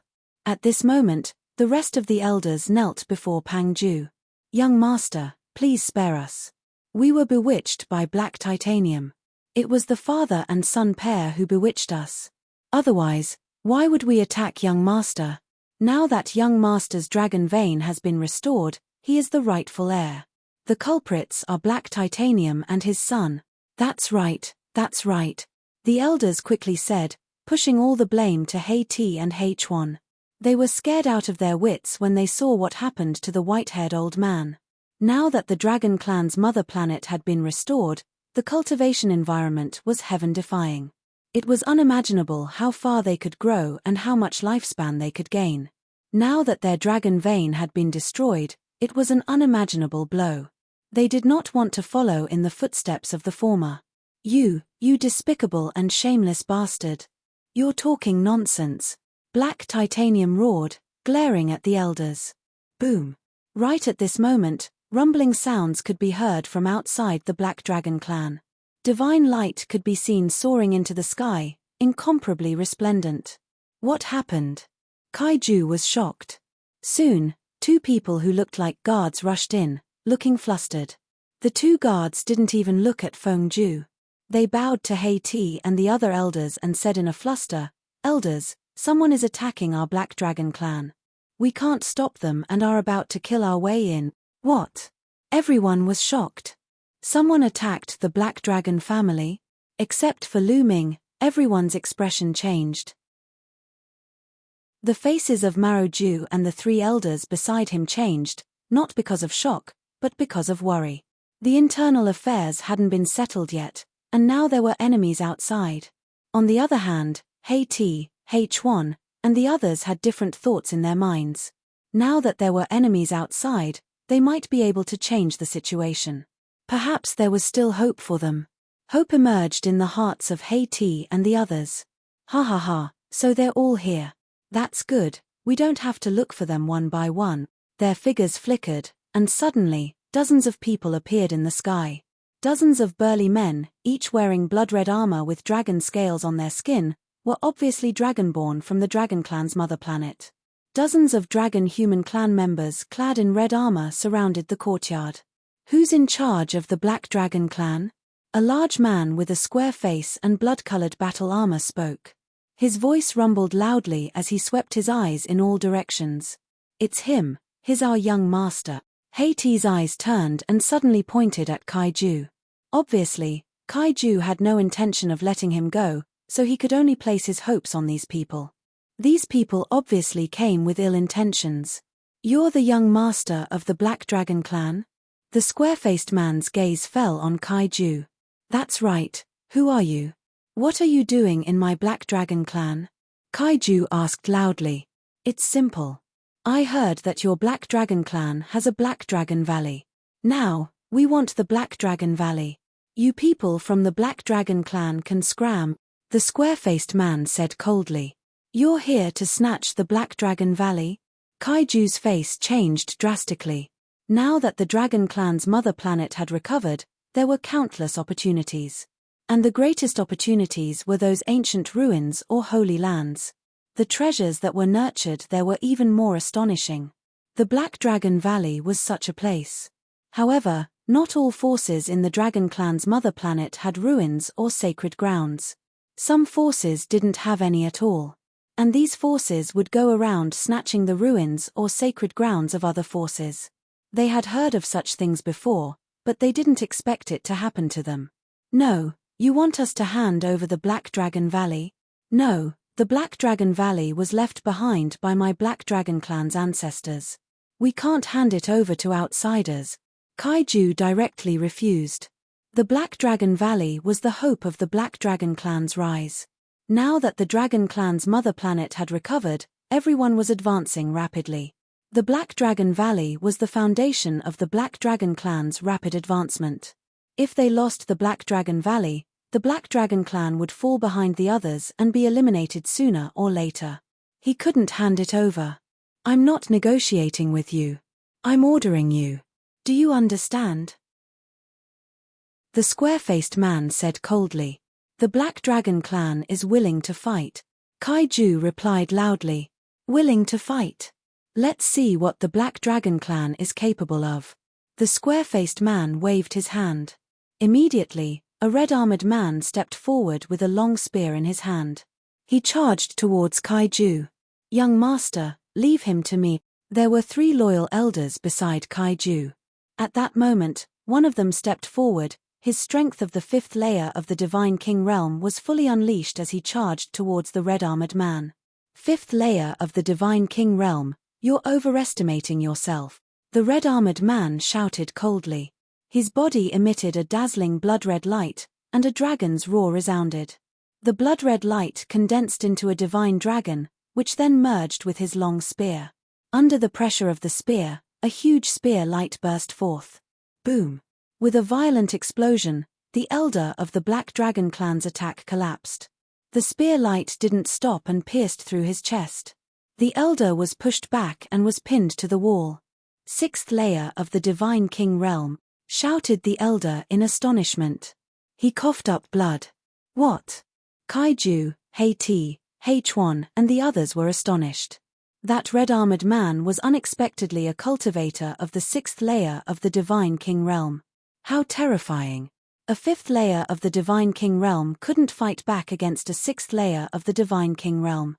At this moment, the rest of the elders knelt before Pang Ju. Young master, please spare us. We were bewitched by black titanium. It was the father and son pair who bewitched us. Otherwise, why would we attack young master? Now that young master's dragon vein has been restored, he is the rightful heir. The culprits are black titanium and his son. That's right. That's right, the elders quickly said, pushing all the blame to Haiti and H1. They were scared out of their wits when they saw what happened to the white-haired old man. Now that the Dragon Clan's mother planet had been restored, the cultivation environment was heaven-defying. It was unimaginable how far they could grow and how much lifespan they could gain. Now that their dragon vein had been destroyed, it was an unimaginable blow. They did not want to follow in the footsteps of the former. You despicable and shameless bastard. You're talking nonsense. Black Titanium roared, glaring at the elders. Boom. Right at this moment, rumbling sounds could be heard from outside the Black Dragon clan. Divine light could be seen soaring into the sky, incomparably resplendent. What happened? Kaiju was shocked. Soon, two people who looked like guards rushed in, looking flustered. The two guards didn't even look at Feng Ju. They bowed to Haiti and the other elders and said in a fluster, Elders, someone is attacking our Black Dragon clan. We can't stop them and are about to kill our way in. What? Everyone was shocked. Someone attacked the Black Dragon family? Except for Lu Ming, everyone's expression changed. The faces of Maro Ju and the three elders beside him changed, not because of shock, but because of worry. The internal affairs hadn't been settled yet, and now there were enemies outside. On the other hand, Haiti, H1, and the others had different thoughts in their minds. Now that there were enemies outside, they might be able to change the situation. Perhaps there was still hope for them. Hope emerged in the hearts of Haiti and the others. Ha ha ha, so they're all here. That's good, we don't have to look for them one by one. Their figures flickered, and suddenly, dozens of people appeared in the sky. Dozens of burly men, each wearing blood-red armor with dragon scales on their skin, were obviously dragonborn from the Dragon Clan's mother planet. Dozens of dragon-human clan members clad in red armor surrounded the courtyard. Who's in charge of the Black Dragon clan? A large man with a square face and blood-colored battle armor spoke. His voice rumbled loudly as he swept his eyes in all directions. It's him, he's our young master. Haiti's eyes turned and suddenly pointed at Kaiju. Obviously, Kaiju had no intention of letting him go, so he could only place his hopes on these people. These people obviously came with ill intentions. You're the young master of the Black Dragon clan? The square-faced man's gaze fell on Kaiju. That's right, who are you? What are you doing in my Black Dragon clan? Kaiju asked loudly. It's simple. I heard that your Black Dragon clan has a Black Dragon Valley. Now, we want the Black Dragon Valley. You people from the Black Dragon clan can scram, the square-faced man said coldly. You're here to snatch the Black Dragon Valley? Kaiju's face changed drastically. Now that the Dragon clan's mother planet had recovered, there were countless opportunities. And the greatest opportunities were those ancient ruins or holy lands. The treasures that were nurtured there were even more astonishing. The Black Dragon Valley was such a place. However, not all forces in the Dragon clan's mother planet had ruins or sacred grounds. Some forces didn't have any at all. And these forces would go around snatching the ruins or sacred grounds of other forces. They had heard of such things before, but they didn't expect it to happen to them. No, you want us to hand over the Black Dragon Valley? No, the Black Dragon Valley was left behind by my Black Dragon clan's ancestors. We can't hand it over to outsiders. Kaiju directly refused. The Black Dragon Valley was the hope of the Black Dragon clan's rise. Now that the Dragon clan's mother planet had recovered, everyone was advancing rapidly. The Black Dragon Valley was the foundation of the Black Dragon clan's rapid advancement. If they lost the Black Dragon Valley, the Black Dragon clan would fall behind the others and be eliminated sooner or later. He couldn't hand it over. I'm not negotiating with you. I'm ordering you. Do you understand? The square-faced man said coldly. The Black Dragon clan is willing to fight. Kaiju replied loudly. Willing to fight? Let's see what the Black Dragon clan is capable of. The square-faced man waved his hand. Immediately, a red-armored man stepped forward with a long spear in his hand. He charged towards Kaiju. Young master, leave him to me. There were 3 loyal elders beside Kaiju. At that moment, one of them stepped forward. His strength of the 5th layer of the Divine King realm was fully unleashed as he charged towards the red-armored man. 5th layer of the Divine King realm, you're overestimating yourself. The red-armored man shouted coldly. His body emitted a dazzling blood-red light, and a dragon's roar resounded. The blood-red light condensed into a divine dragon, which then merged with his long spear. Under the pressure of the spear, a huge spear light burst forth. Boom! With a violent explosion, the elder of the Black Dragon clan's attack collapsed. The spear light didn't stop and pierced through his chest. The elder was pushed back and was pinned to the wall. 6th layer of the Divine King realm, shouted the elder in astonishment. He coughed up blood. What? Kaiju, Haiti, H1 and the others were astonished. That red-armored man was unexpectedly a cultivator of the 6th layer of the Divine King realm. How terrifying. A 5th layer of the Divine King realm couldn't fight back against a 6th layer of the Divine King realm.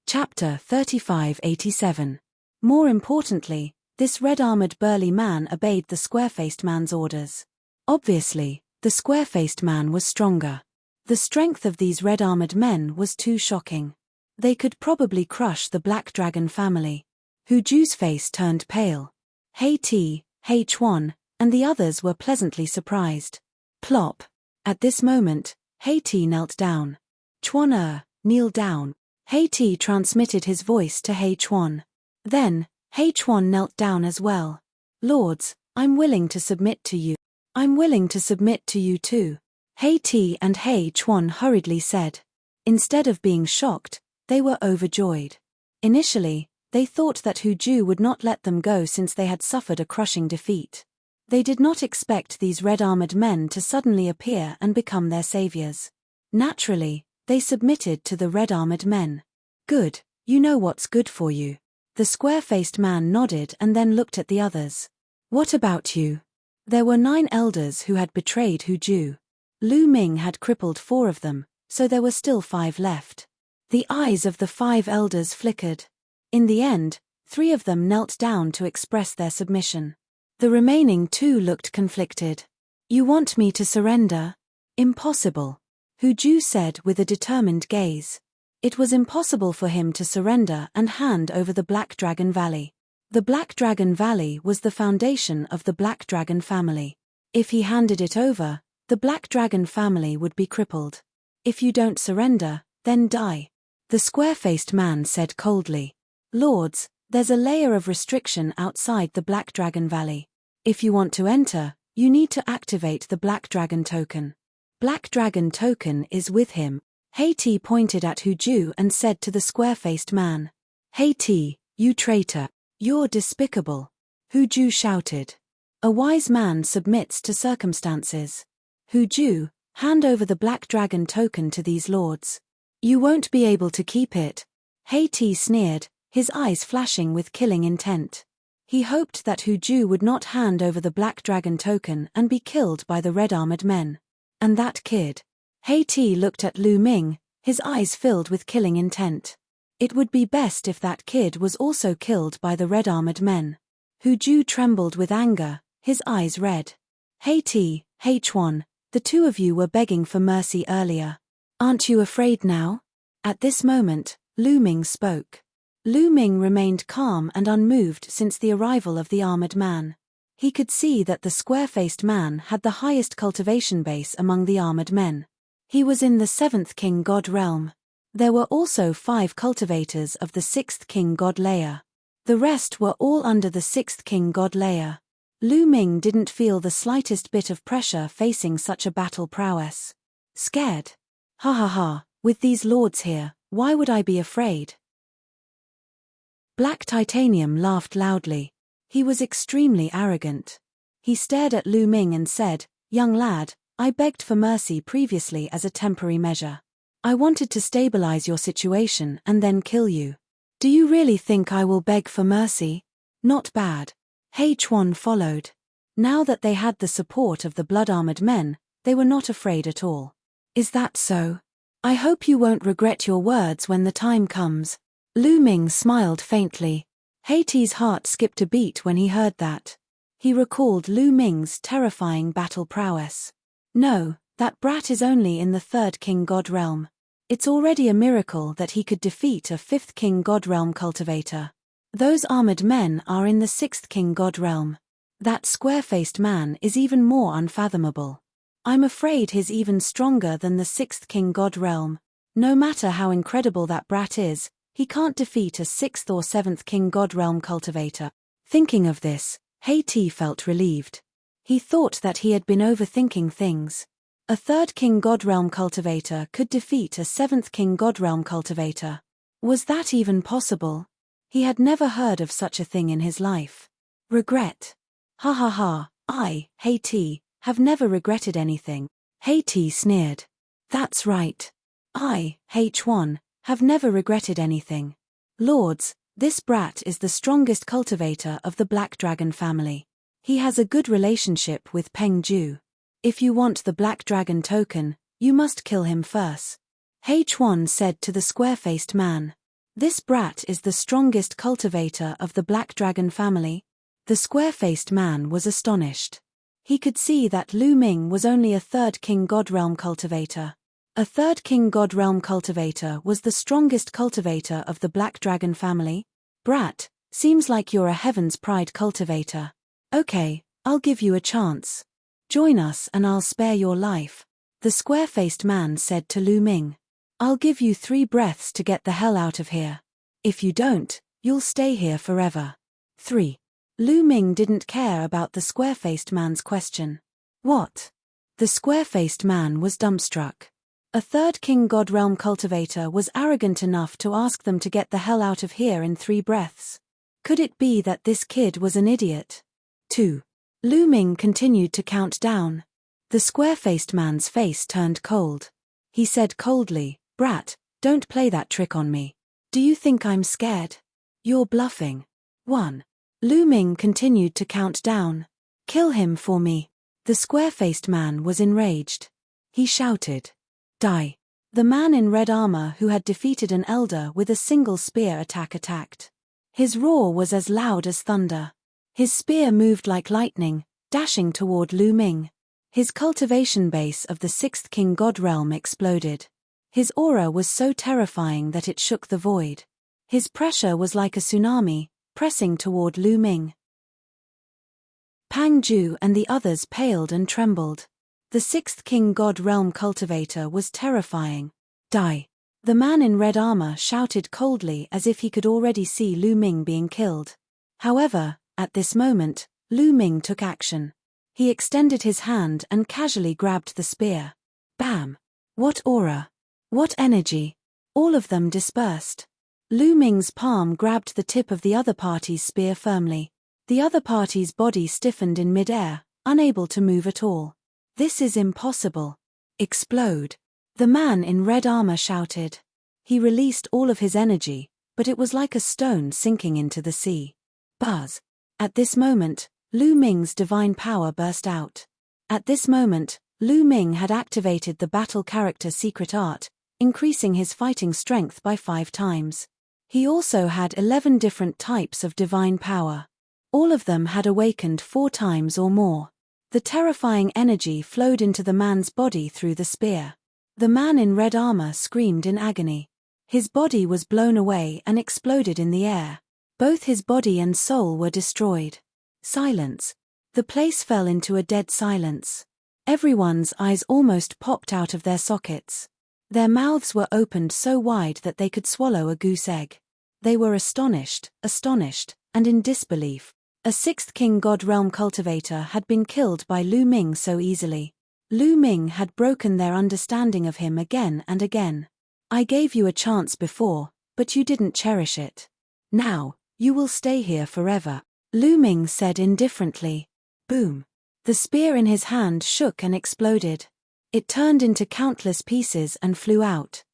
Chapter 3587. More importantly, this red-armored burly man obeyed the square-faced man's orders. Obviously, the square-faced man was stronger. The strength of these red-armored men was too shocking. They could probably crush the Black Dragon family. Huju's face turned pale. Haiti, H1, and the others were pleasantly surprised. Plop. At this moment, Haiti knelt down. Chwan, kneel down. Haiti transmitted his voice to H1. Then, H1 knelt down as well. Lords, I'm willing to submit to you. I'm willing to submit to you too. Haiti and H1 hurriedly said. Instead of being shocked, they were overjoyed. Initially, they thought that Huju would not let them go since they had suffered a crushing defeat. They did not expect these red-armored men to suddenly appear and become their saviors. Naturally, they submitted to the red-armored men. Good, you know what's good for you. The square-faced man nodded and then looked at the others. What about you? There were 9 elders who had betrayed Huju. Lu Ming had crippled 4 of them, so there were still 5 left. The eyes of the 5 elders flickered. In the end, 3 of them knelt down to express their submission. The remaining 2 looked conflicted. You want me to surrender? Impossible. Huju said with a determined gaze. It was impossible for him to surrender and hand over the Black Dragon Valley. The Black Dragon Valley was the foundation of the Black Dragon family. If he handed it over, the Black Dragon family would be crippled. If you don't surrender, then die. The square-faced man said coldly. Lords, there's a layer of restriction outside the Black Dragon Valley. If you want to enter, you need to activate the Black Dragon token. Black Dragon token is with him. Haiti pointed at Huju and said to the square-faced man. Haiti, you traitor. You're despicable. Huju shouted. A wise man submits to circumstances. Huju, hand over the Black Dragon token to these lords. You won't be able to keep it. Haiti sneered, his eyes flashing with killing intent. He hoped that Huju would not hand over the Black Dragon token and be killed by the red-armored men. And that kid. Haiti looked at Lu Ming, his eyes filled with killing intent. It would be best if that kid was also killed by the red-armored men. Huju trembled with anger, his eyes red. Haiti, H1, the two of you were begging for mercy earlier. Aren't you afraid now? At this moment, Lu Ming spoke. Lu Ming remained calm and unmoved since the arrival of the armored man. He could see that the square-faced man had the highest cultivation base among the armored men. He was in the 7th King God realm. There were also 5 cultivators of the 6th King God layer. The rest were all under the 6th King God layer. Lu Ming didn't feel the slightest bit of pressure facing such a battle prowess. Scared? Ha ha ha, with these lords here, why would I be afraid? Black Titanium laughed loudly. He was extremely arrogant. He stared at Lu Ming and said, Young lad, I begged for mercy previously as a temporary measure. I wanted to stabilize your situation and then kill you. Do you really think I will beg for mercy? Not bad. H1 followed. Now that they had the support of the blood-armored men, they were not afraid at all. Is that so? I hope you won't regret your words when the time comes. Lu Ming smiled faintly. Haiti's heart skipped a beat when he heard that. He recalled Lu Ming's terrifying battle prowess. No, that brat is only in the 3rd King God realm. It's already a miracle that he could defeat a 5th King God realm cultivator. Those armored men are in the 6th King God realm. That square-faced man is even more unfathomable. I'm afraid he's even stronger than the 6th King God realm. No matter how incredible that brat is, he can't defeat a 6th or 7th King God realm cultivator. Thinking of this, Haiti felt relieved. He thought that he had been overthinking things. A 3rd King God realm cultivator could defeat a 7th King God realm cultivator. Was that even possible? He had never heard of such a thing in his life. Regret. Ha ha ha, I, Haiti, have never regretted anything. Haiti sneered. That's right. I, H1, have never regretted anything. Lords, this brat is the strongest cultivator of the Black Dragon family. He has a good relationship with Peng Ju. If you want the Black Dragon token, you must kill him first. H1 said to the square-faced man. This brat is the strongest cultivator of the Black Dragon family. The square-faced man was astonished. He could see that Lu Ming was only a 3rd King God realm cultivator. A 3rd King God realm cultivator was the strongest cultivator of the Black Dragon family. Brat, seems like you're a Heaven's Pride cultivator. Okay, I'll give you a chance. Join us and I'll spare your life. The square-faced man said to Lu Ming. I'll give you 3 breaths to get the hell out of here. If you don't, you'll stay here forever. 3. Lu Ming didn't care about the square-faced man's question. What? The square-faced man was dumbstruck. A 3rd King God realm cultivator was arrogant enough to ask them to get the hell out of here in 3 breaths. Could it be that this kid was an idiot? 2. Lu Ming continued to count down. The square-faced man's face turned cold. He said coldly, Brat, don't play that trick on me. Do you think I'm scared? You're bluffing. 1. Lu Ming continued to count down. Kill him for me. The square-faced man was enraged. He shouted. Die. The man in red armor who had defeated an elder with a single spear attacked. His roar was as loud as thunder. His spear moved like lightning, dashing toward Lu Ming. His cultivation base of the 6th King God realm exploded. His aura was so terrifying that it shook the void. His pressure was like a tsunami, pressing toward Lu Ming. Pang Ju and the others paled and trembled. The sixth king god realm cultivator was terrifying. Die! The man in red armor shouted coldly as if he could already see Lu Ming being killed. However, at this moment, Lu Ming took action. He extended his hand and casually grabbed the spear. Bam! What aura! What energy! All of them dispersed. Lu Ming's palm grabbed the tip of the other party's spear firmly. The other party's body stiffened in midair, unable to move at all. This is impossible. Explode! The man in red armor shouted. He released all of his energy, but it was like a stone sinking into the sea. Buzz! At this moment, Lu Ming's divine power burst out. At this moment, Lu Ming had activated the battle character secret art, increasing his fighting strength by 5 times. He also had 11 different types of divine power. All of them had awakened 4 times or more. The terrifying energy flowed into the man's body through the spear. The man in red armor screamed in agony. His body was blown away and exploded in the air. Both his body and soul were destroyed. Silence. The place fell into a dead silence. Everyone's eyes almost popped out of their sockets. Their mouths were opened so wide that they could swallow a goose egg. They were astonished, and in disbelief. A sixth king god realm cultivator had been killed by Lu Ming so easily. Lu Ming had broken their understanding of him again and again. I gave you a chance before, but you didn't cherish it. Now, you will stay here forever, Lu Ming said indifferently. Boom. The spear in his hand shook and exploded. It turned into countless pieces and flew out.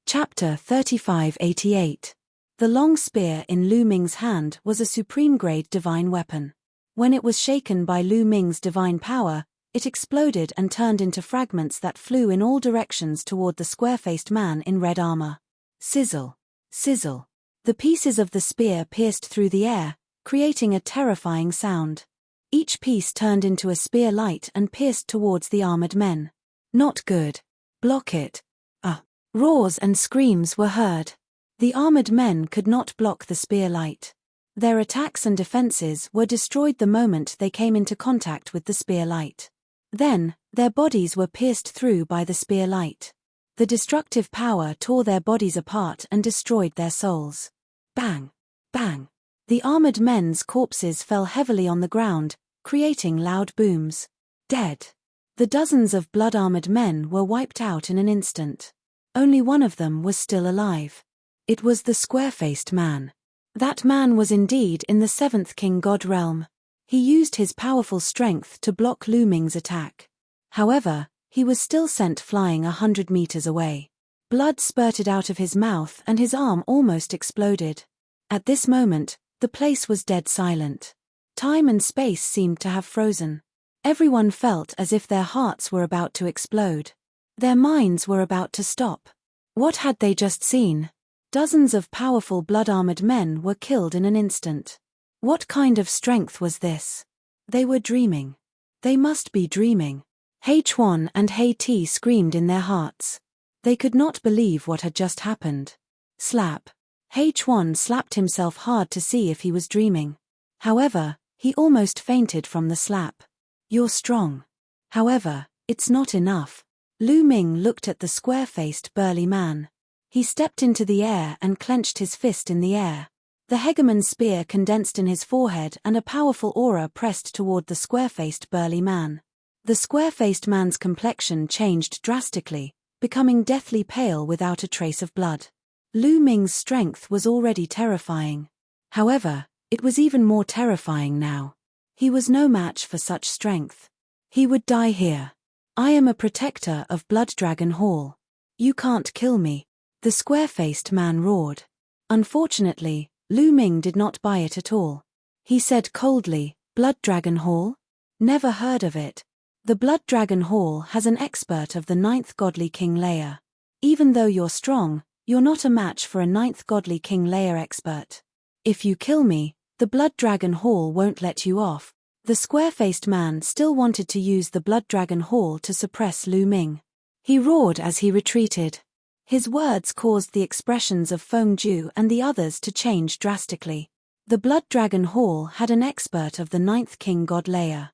Chapter 3588. The long spear in Lu Ming's hand was a supreme-grade divine weapon. When it was shaken by Lu Ming's divine power, it exploded and turned into fragments that flew in all directions toward the square-faced man in red armor. Sizzle. Sizzle. The pieces of the spear pierced through the air, creating a terrifying sound. Each piece turned into a spear light and pierced towards the armored men. Not good. Block it. Roars and screams were heard. The armored men could not block the spear light. Their attacks and defenses were destroyed the moment they came into contact with the spear light. Then, their bodies were pierced through by the spear light. The destructive power tore their bodies apart and destroyed their souls. Bang! Bang! The armored men's corpses fell heavily on the ground, creating loud booms. Dead. The dozens of blood-armored men were wiped out in an instant. Only one of them was still alive. It was the square-faced man. That man was indeed in the seventh king god realm. He used his powerful strength to block Lu Ming's attack. However, he was still sent flying 100 meters away. Blood spurted out of his mouth and his arm almost exploded. At this moment, the place was dead silent. Time and space seemed to have frozen. Everyone felt as if their hearts were about to explode. Their minds were about to stop. What had they just seen? Dozens of powerful blood-armored men were killed in an instant. What kind of strength was this? They were dreaming. They must be dreaming. H1 and He screamed in their hearts. They could not believe what had just happened. Slap. H1 slapped himself hard to see if he was dreaming. However, he almost fainted from the slap. You're strong. However, it's not enough. Lu Ming looked at the square-faced burly man. He stepped into the air and clenched his fist in the air. The hegemon spear condensed in his forehead and a powerful aura pressed toward the square-faced burly man. The square-faced man's complexion changed drastically, becoming deathly pale without a trace of blood. Lu Ming's strength was already terrifying. However, it was even more terrifying now. He was no match for such strength. He would die here. I am a protector of Blooddragon Hall. You can't kill me. The square-faced man roared. Unfortunately, Lu Ming did not buy it at all. He said coldly, Blooddragon Hall? Never heard of it. The Blooddragon Hall has an expert of the 9th Godly King layer. Even though you're strong, you're not a match for a 9th Godly King layer expert. If you kill me, the Blooddragon Hall won't let you off. The square-faced man still wanted to use the Blood Dragon Hall to suppress Lu Ming. He roared as he retreated. His words caused the expressions of Feng Ju and the others to change drastically. The Blood Dragon Hall had an expert of the 9th King God layer.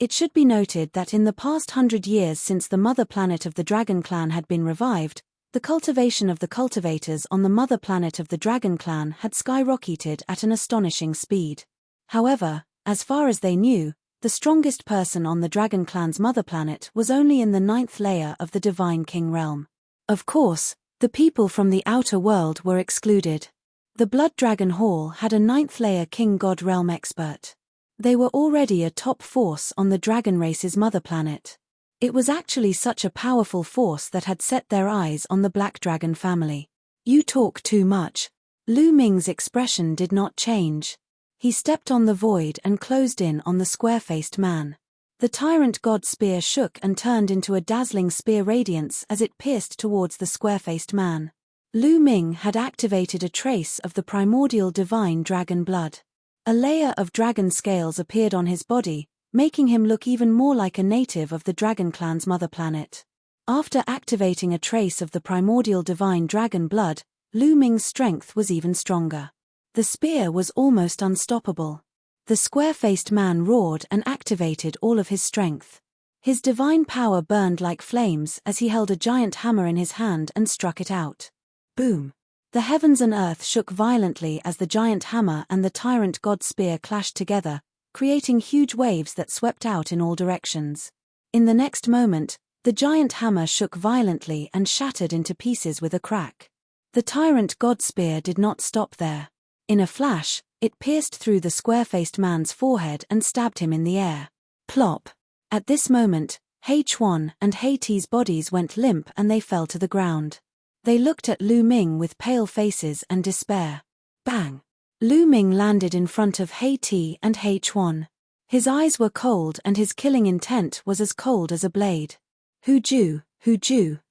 It should be noted that in the past 100 years since the mother planet of the Dragon Clan had been revived, the cultivation of the cultivators on the mother planet of the Dragon Clan had skyrocketed at an astonishing speed. However, as far as they knew, the strongest person on the Dragon Clan's mother planet was only in the 9th layer of the Divine King realm. Of course, the people from the outer world were excluded. The Blood Dragon Hall had a 9th layer King God realm expert. They were already a top force on the dragon race's mother planet. It was actually such a powerful force that had set their eyes on the Black Dragon family. You talk too much. Lu Ming's expression did not change. He stepped on the void and closed in on the square-faced man. The tyrant god spear shook and turned into a dazzling spear radiance as it pierced towards the square-faced man. Lu Ming had activated a trace of the primordial divine dragon blood. A layer of dragon scales appeared on his body, making him look even more like a native of the Dragon Clan's mother planet. After activating a trace of the primordial divine dragon blood, Lu Ming's strength was even stronger. The spear was almost unstoppable. The square-faced man roared and activated all of his strength. His divine power burned like flames as he held a giant hammer in his hand and struck it out. Boom! The heavens and earth shook violently as the giant hammer and the tyrant god spear clashed together, creating huge waves that swept out in all directions. In the next moment, the giant hammer shook violently and shattered into pieces with a crack. The tyrant god spear did not stop there. In a flash, it pierced through the square-faced man's forehead and stabbed him in the air. Plop! At this moment, He Chuan and He Ti's bodies went limp and they fell to the ground. They looked at Lu Ming with pale faces and despair. Bang! Lu Ming landed in front of He Ti and He Chuan. His eyes were cold and his killing intent was as cold as a blade. Hu Ju,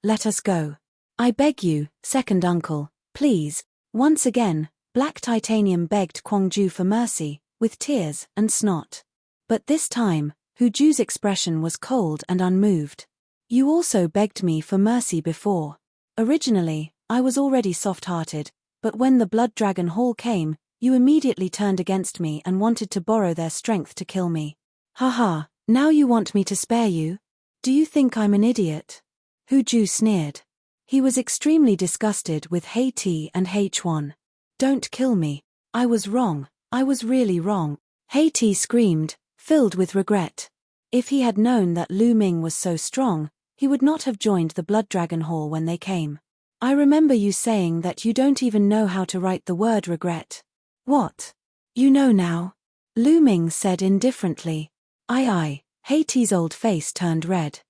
let us go. I beg you, second uncle, please. Once again, Black Titanium begged Kwang Ju for mercy, with tears and snot. But this time, Hu Ju's expression was cold and unmoved. You also begged me for mercy before. Originally, I was already soft-hearted, but when the Blood Dragon Hall came, you immediately turned against me and wanted to borrow their strength to kill me. Haha, now you want me to spare you? Do you think I'm an idiot? Hu Ju sneered. He was extremely disgusted with He Ti and He Chuan. Don't kill me. I was wrong. I was really wrong. He Ti screamed, filled with regret. If he had known that Lu Ming was so strong, he would not have joined the Blood Dragon Hall when they came. I remember you saying that you don't even know how to write the word regret. What? You know now? Lu Ming said indifferently. Aye. He Ti's old face turned red.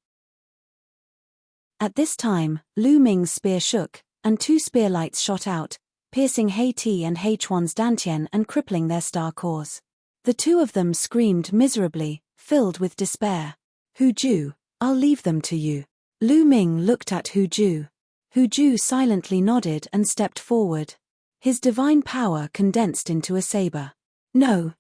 At this time, Lu Ming's spear shook, and two spear lights shot out, piercing He Ti and He Chuan's dantian and crippling their star cores. The two of them screamed miserably, filled with despair. Hu Ju, I'll leave them to you. Lu Ming looked at Hu Ju. Hu Ju silently nodded and stepped forward. His divine power condensed into a saber. No.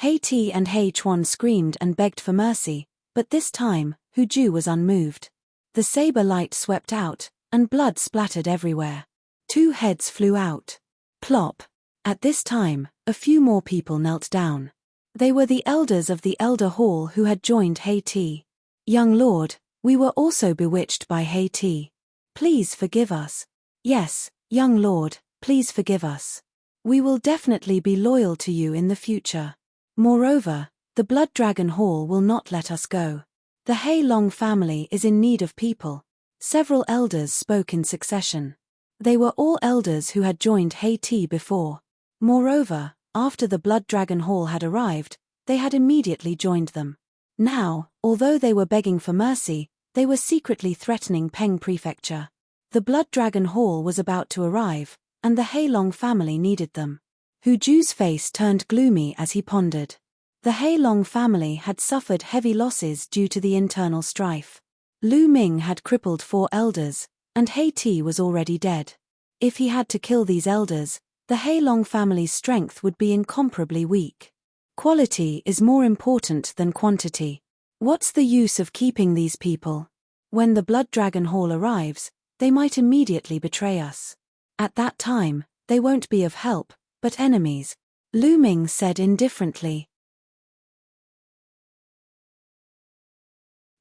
He Ti and He Chuan screamed and begged for mercy, but this time, Hu Ju was unmoved. The saber light swept out, and blood splattered everywhere. Two heads flew out. Plop! At this time, a few more people knelt down. They were the elders of the Elder Hall who had joined He Ti. Young Lord, we were also bewitched by He Ti. Please forgive us. Yes, young Lord, please forgive us. We will definitely be loyal to you in the future. Moreover, the Blood Dragon Hall will not let us go. The He Long family is in need of people. Several elders spoke in succession. They were all elders who had joined He Ti before. Moreover, after the Blood Dragon Hall had arrived, they had immediately joined them. Now, although they were begging for mercy, they were secretly threatening Peng Prefecture. The Blood Dragon Hall was about to arrive, and the He Long family needed them. Hu Ju's face turned gloomy as he pondered. The He Long family had suffered heavy losses due to the internal strife. Lu Ming had crippled 4 elders, and He Ti was already dead. If he had to kill these elders, the He Long family's strength would be incomparably weak. Quality is more important than quantity. What's the use of keeping these people? When the Blood Dragon Hall arrives, they might immediately betray us. At that time, they won't be of help, but enemies, Lu Ming said indifferently.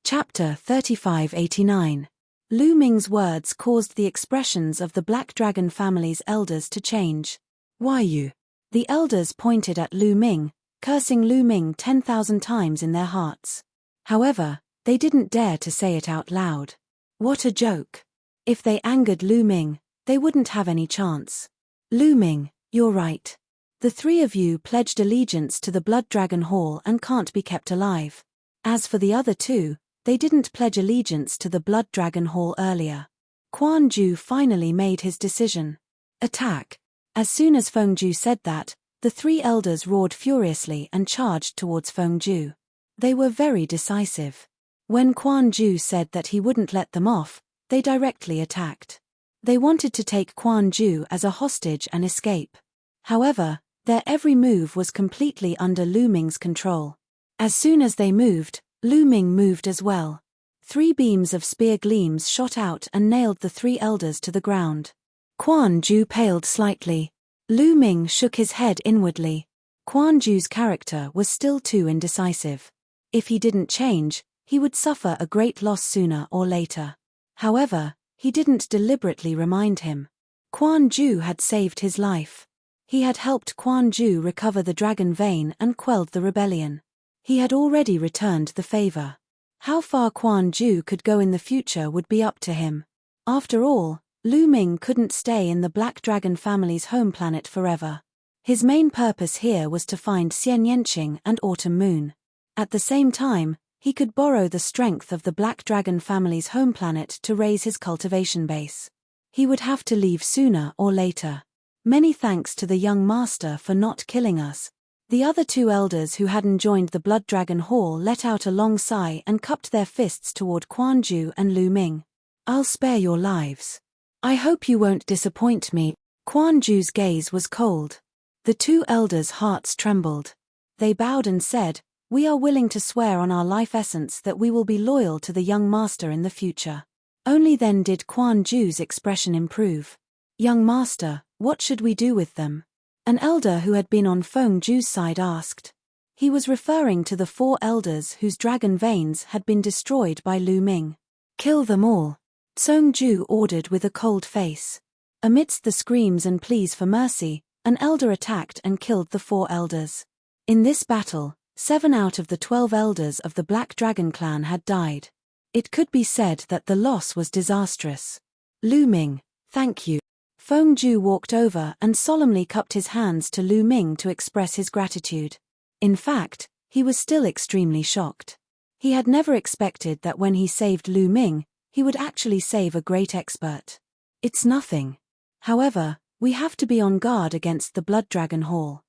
Chapter 3589. Lu Ming's words caused the expressions of the Black Dragon family's elders to change. Why you? The elders pointed at Lu Ming, cursing Lu Ming 10,000 times in their hearts. However, they didn't dare to say it out loud. What a joke. If they angered Lu Ming, they wouldn't have any chance. Lu Ming, you're right. The three of you pledged allegiance to the Blood Dragon Hall and can't be kept alive. As for the other two, they didn't pledge allegiance to the Blood Dragon Hall earlier. Quan Ju finally made his decision. Attack. As soon as Feng Ju said that, the three elders roared furiously and charged towards Feng Ju. They were very decisive. When Quan Ju said that he wouldn't let them off, they directly attacked. They wanted to take Quan Ju as a hostage and escape. However, their every move was completely under Lu Ming's control. As soon as they moved, Lu Ming moved as well. 3 beams of spear gleams shot out and nailed the 3 elders to the ground. Quan Ju paled slightly. Lu Ming shook his head inwardly. Quan Ju's character was still too indecisive. If he didn't change, he would suffer a great loss sooner or later. However, he didn't deliberately remind him. Quan Ju had saved his life. He had helped Quan Ju recover the dragon vein and quelled the rebellion. He had already returned the favor. How far Quan Ju could go in the future would be up to him. After all, Lu Ming couldn't stay in the Black Dragon family's home planet forever. His main purpose here was to find Xian Yanqing and Autumn Moon. At the same time, he could borrow the strength of the Black Dragon family's home planet to raise his cultivation base. He would have to leave sooner or later. Many thanks to the young master for not killing us. The other 2 elders who hadn't joined the Blood Dragon Hall let out a long sigh and cupped their fists toward Quan Ju and Lu Ming. I'll spare your lives. I hope you won't disappoint me. Quan Ju's gaze was cold. The 2 elders' hearts trembled. They bowed and said, "We are willing to swear on our life essence that we will be loyal to the young master in the future." Only then did Quan Ju's expression improve. "Young master, what should we do with them?" An elder who had been on Feng Ju's side asked. He was referring to the 4 elders whose dragon veins had been destroyed by Lu Ming. "Kill them all," Feng Ju ordered with a cold face. Amidst the screams and pleas for mercy, an elder attacked and killed the 4 elders. In this battle, 7 out of the 12 elders of the Black Dragon clan had died. It could be said that the loss was disastrous. Lu Ming, thank you. Feng Ju walked over and solemnly cupped his hands to Lu Ming to express his gratitude. In fact, he was still extremely shocked. He had never expected that when he saved Lu Ming, he would actually save a great expert. It's nothing. However, we have to be on guard against the Blood Dragon Hall.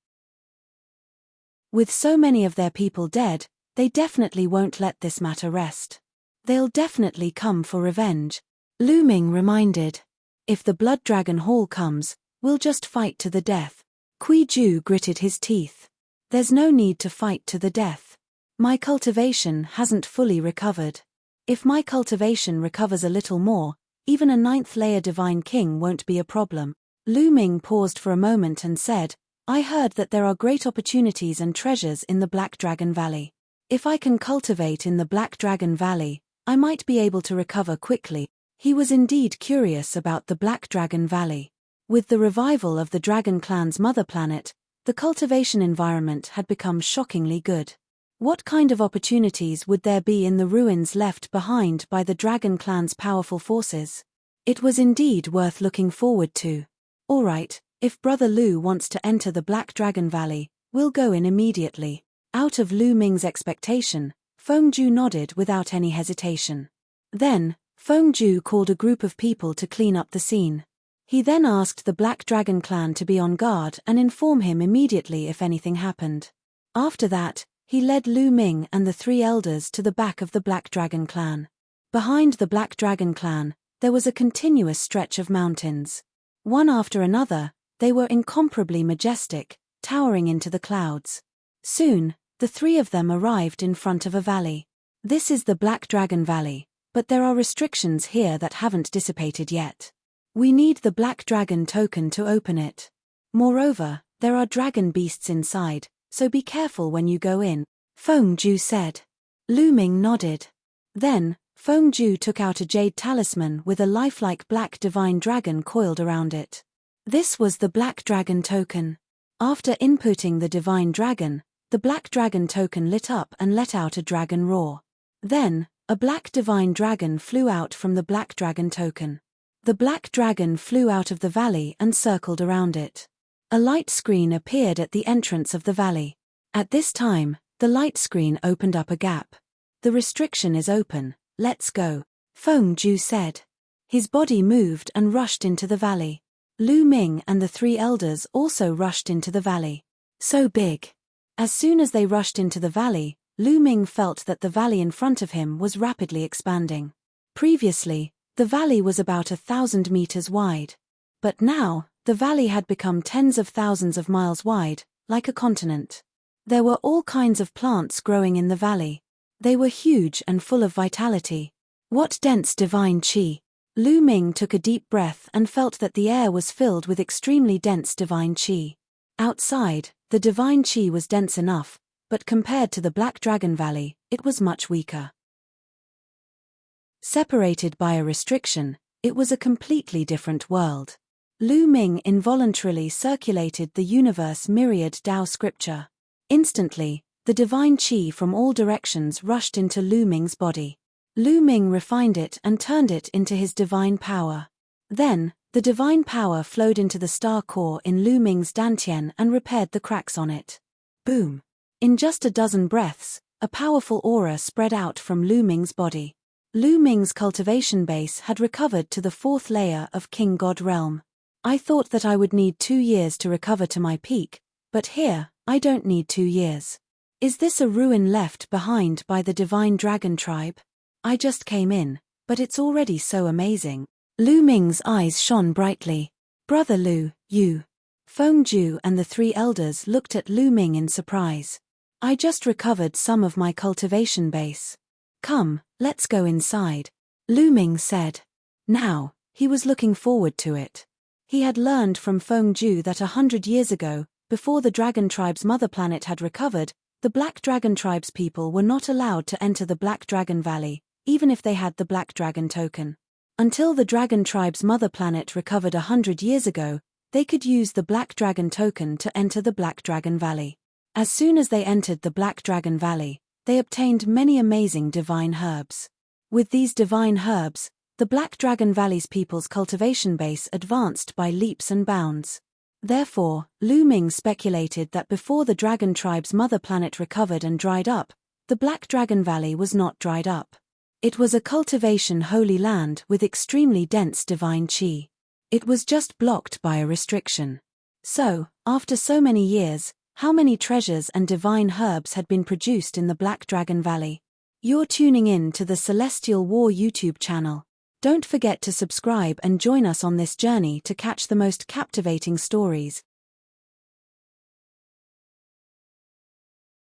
With so many of their people dead, they definitely won't let this matter rest. They'll definitely come for revenge. Lu Ming reminded. If the Blood Dragon Hall comes, we'll just fight to the death. Kui Ju gritted his teeth. There's no need to fight to the death. My cultivation hasn't fully recovered. If my cultivation recovers a little more, even a 9th layer Divine King won't be a problem. Lu Ming paused for a moment and said, I heard that there are great opportunities and treasures in the Black Dragon Valley. If I can cultivate in the Black Dragon Valley, I might be able to recover quickly. He was indeed curious about the Black Dragon Valley. With the revival of the Dragon Clan's mother planet, the cultivation environment had become shockingly good. What kind of opportunities would there be in the ruins left behind by the Dragon Clan's powerful forces? It was indeed worth looking forward to. All right. If Brother Lu wants to enter the Black Dragon Valley, we'll go in immediately. Out of Lu Ming's expectation, Feng Ju nodded without any hesitation. Then, Feng Ju called a group of people to clean up the scene. He then asked the Black Dragon clan to be on guard and inform him immediately if anything happened. After that, he led Lu Ming and the 3 elders to the back of the Black Dragon clan. Behind the Black Dragon clan, there was a continuous stretch of mountains. One after another, they were incomparably majestic, towering into the clouds. Soon, the three of them arrived in front of a valley. This is the Black Dragon Valley, but there are restrictions here that haven't dissipated yet. We need the Black Dragon token to open it. Moreover, there are dragon beasts inside, so be careful when you go in, Fengju said. Lu Ming nodded. Then, Fengju took out a jade talisman with a lifelike black divine dragon coiled around it. This was the Black Dragon token. After inputting the divine dragon, the Black Dragon token lit up and let out a dragon roar. Then, a black divine dragon flew out from the Black Dragon token. The black dragon flew out of the valley and circled around it. A light screen appeared at the entrance of the valley. At this time, the light screen opened up a gap. The restriction is open, let's go, Fengju said. His body moved and rushed into the valley. Lu Ming and the three elders also rushed into the valley. So big. As soon as they rushed into the valley, Lu Ming felt that the valley in front of him was rapidly expanding. Previously, the valley was about 1,000 meters wide. But now, the valley had become tens of thousands of miles wide, like a continent. There were all kinds of plants growing in the valley. They were huge and full of vitality. What dense divine qi! Lu Ming took a deep breath and felt that the air was filled with extremely dense divine qi. Outside, the divine qi was dense enough, but compared to the Black Dragon Valley, it was much weaker. Separated by a restriction, it was a completely different world. Lu Ming involuntarily circulated the universe myriad Dao scripture. Instantly, the divine qi from all directions rushed into Lu Ming's body. Lu Ming refined it and turned it into his divine power. Then, the divine power flowed into the star core in Lu Ming's dantian and repaired the cracks on it. Boom! In just a dozen breaths, a powerful aura spread out from Lu Ming's body. Lu Ming's cultivation base had recovered to the 4th layer of King God Realm. I thought that I would need 2 years to recover to my peak, but here, I don't need 2 years. Is this a ruin left behind by the Divine Dragon tribe? I just came in, but it's already so amazing. Lu Ming's eyes shone brightly. Brother Lu, you. Fengju and the three elders looked at Lu Ming in surprise. I just recovered some of my cultivation base. Come, let's go inside, Lu Ming said. Now, he was looking forward to it. He had learned from Fengju that 100 years ago, before the Dragon Tribe's mother planet had recovered, the Black Dragon Tribe's people were not allowed to enter the Black Dragon Valley, even if they had the Black Dragon token. Until the Dragon Tribe's mother planet recovered 100 years ago, they could use the Black Dragon token to enter the Black Dragon Valley. As soon as they entered the Black Dragon Valley, they obtained many amazing divine herbs. With these divine herbs, the Black Dragon Valley's people's cultivation base advanced by leaps and bounds. Therefore, Lu Ming speculated that before the Dragon Tribe's mother planet recovered and dried up, the Black Dragon Valley was not dried up. It was a cultivation holy land with extremely dense divine qi. It was just blocked by a restriction. So, after so many years, how many treasures and divine herbs had been produced in the Black Dragon Valley? You're tuning in to the Celestial War YouTube channel. Don't forget to subscribe and join us on this journey to catch the most captivating stories.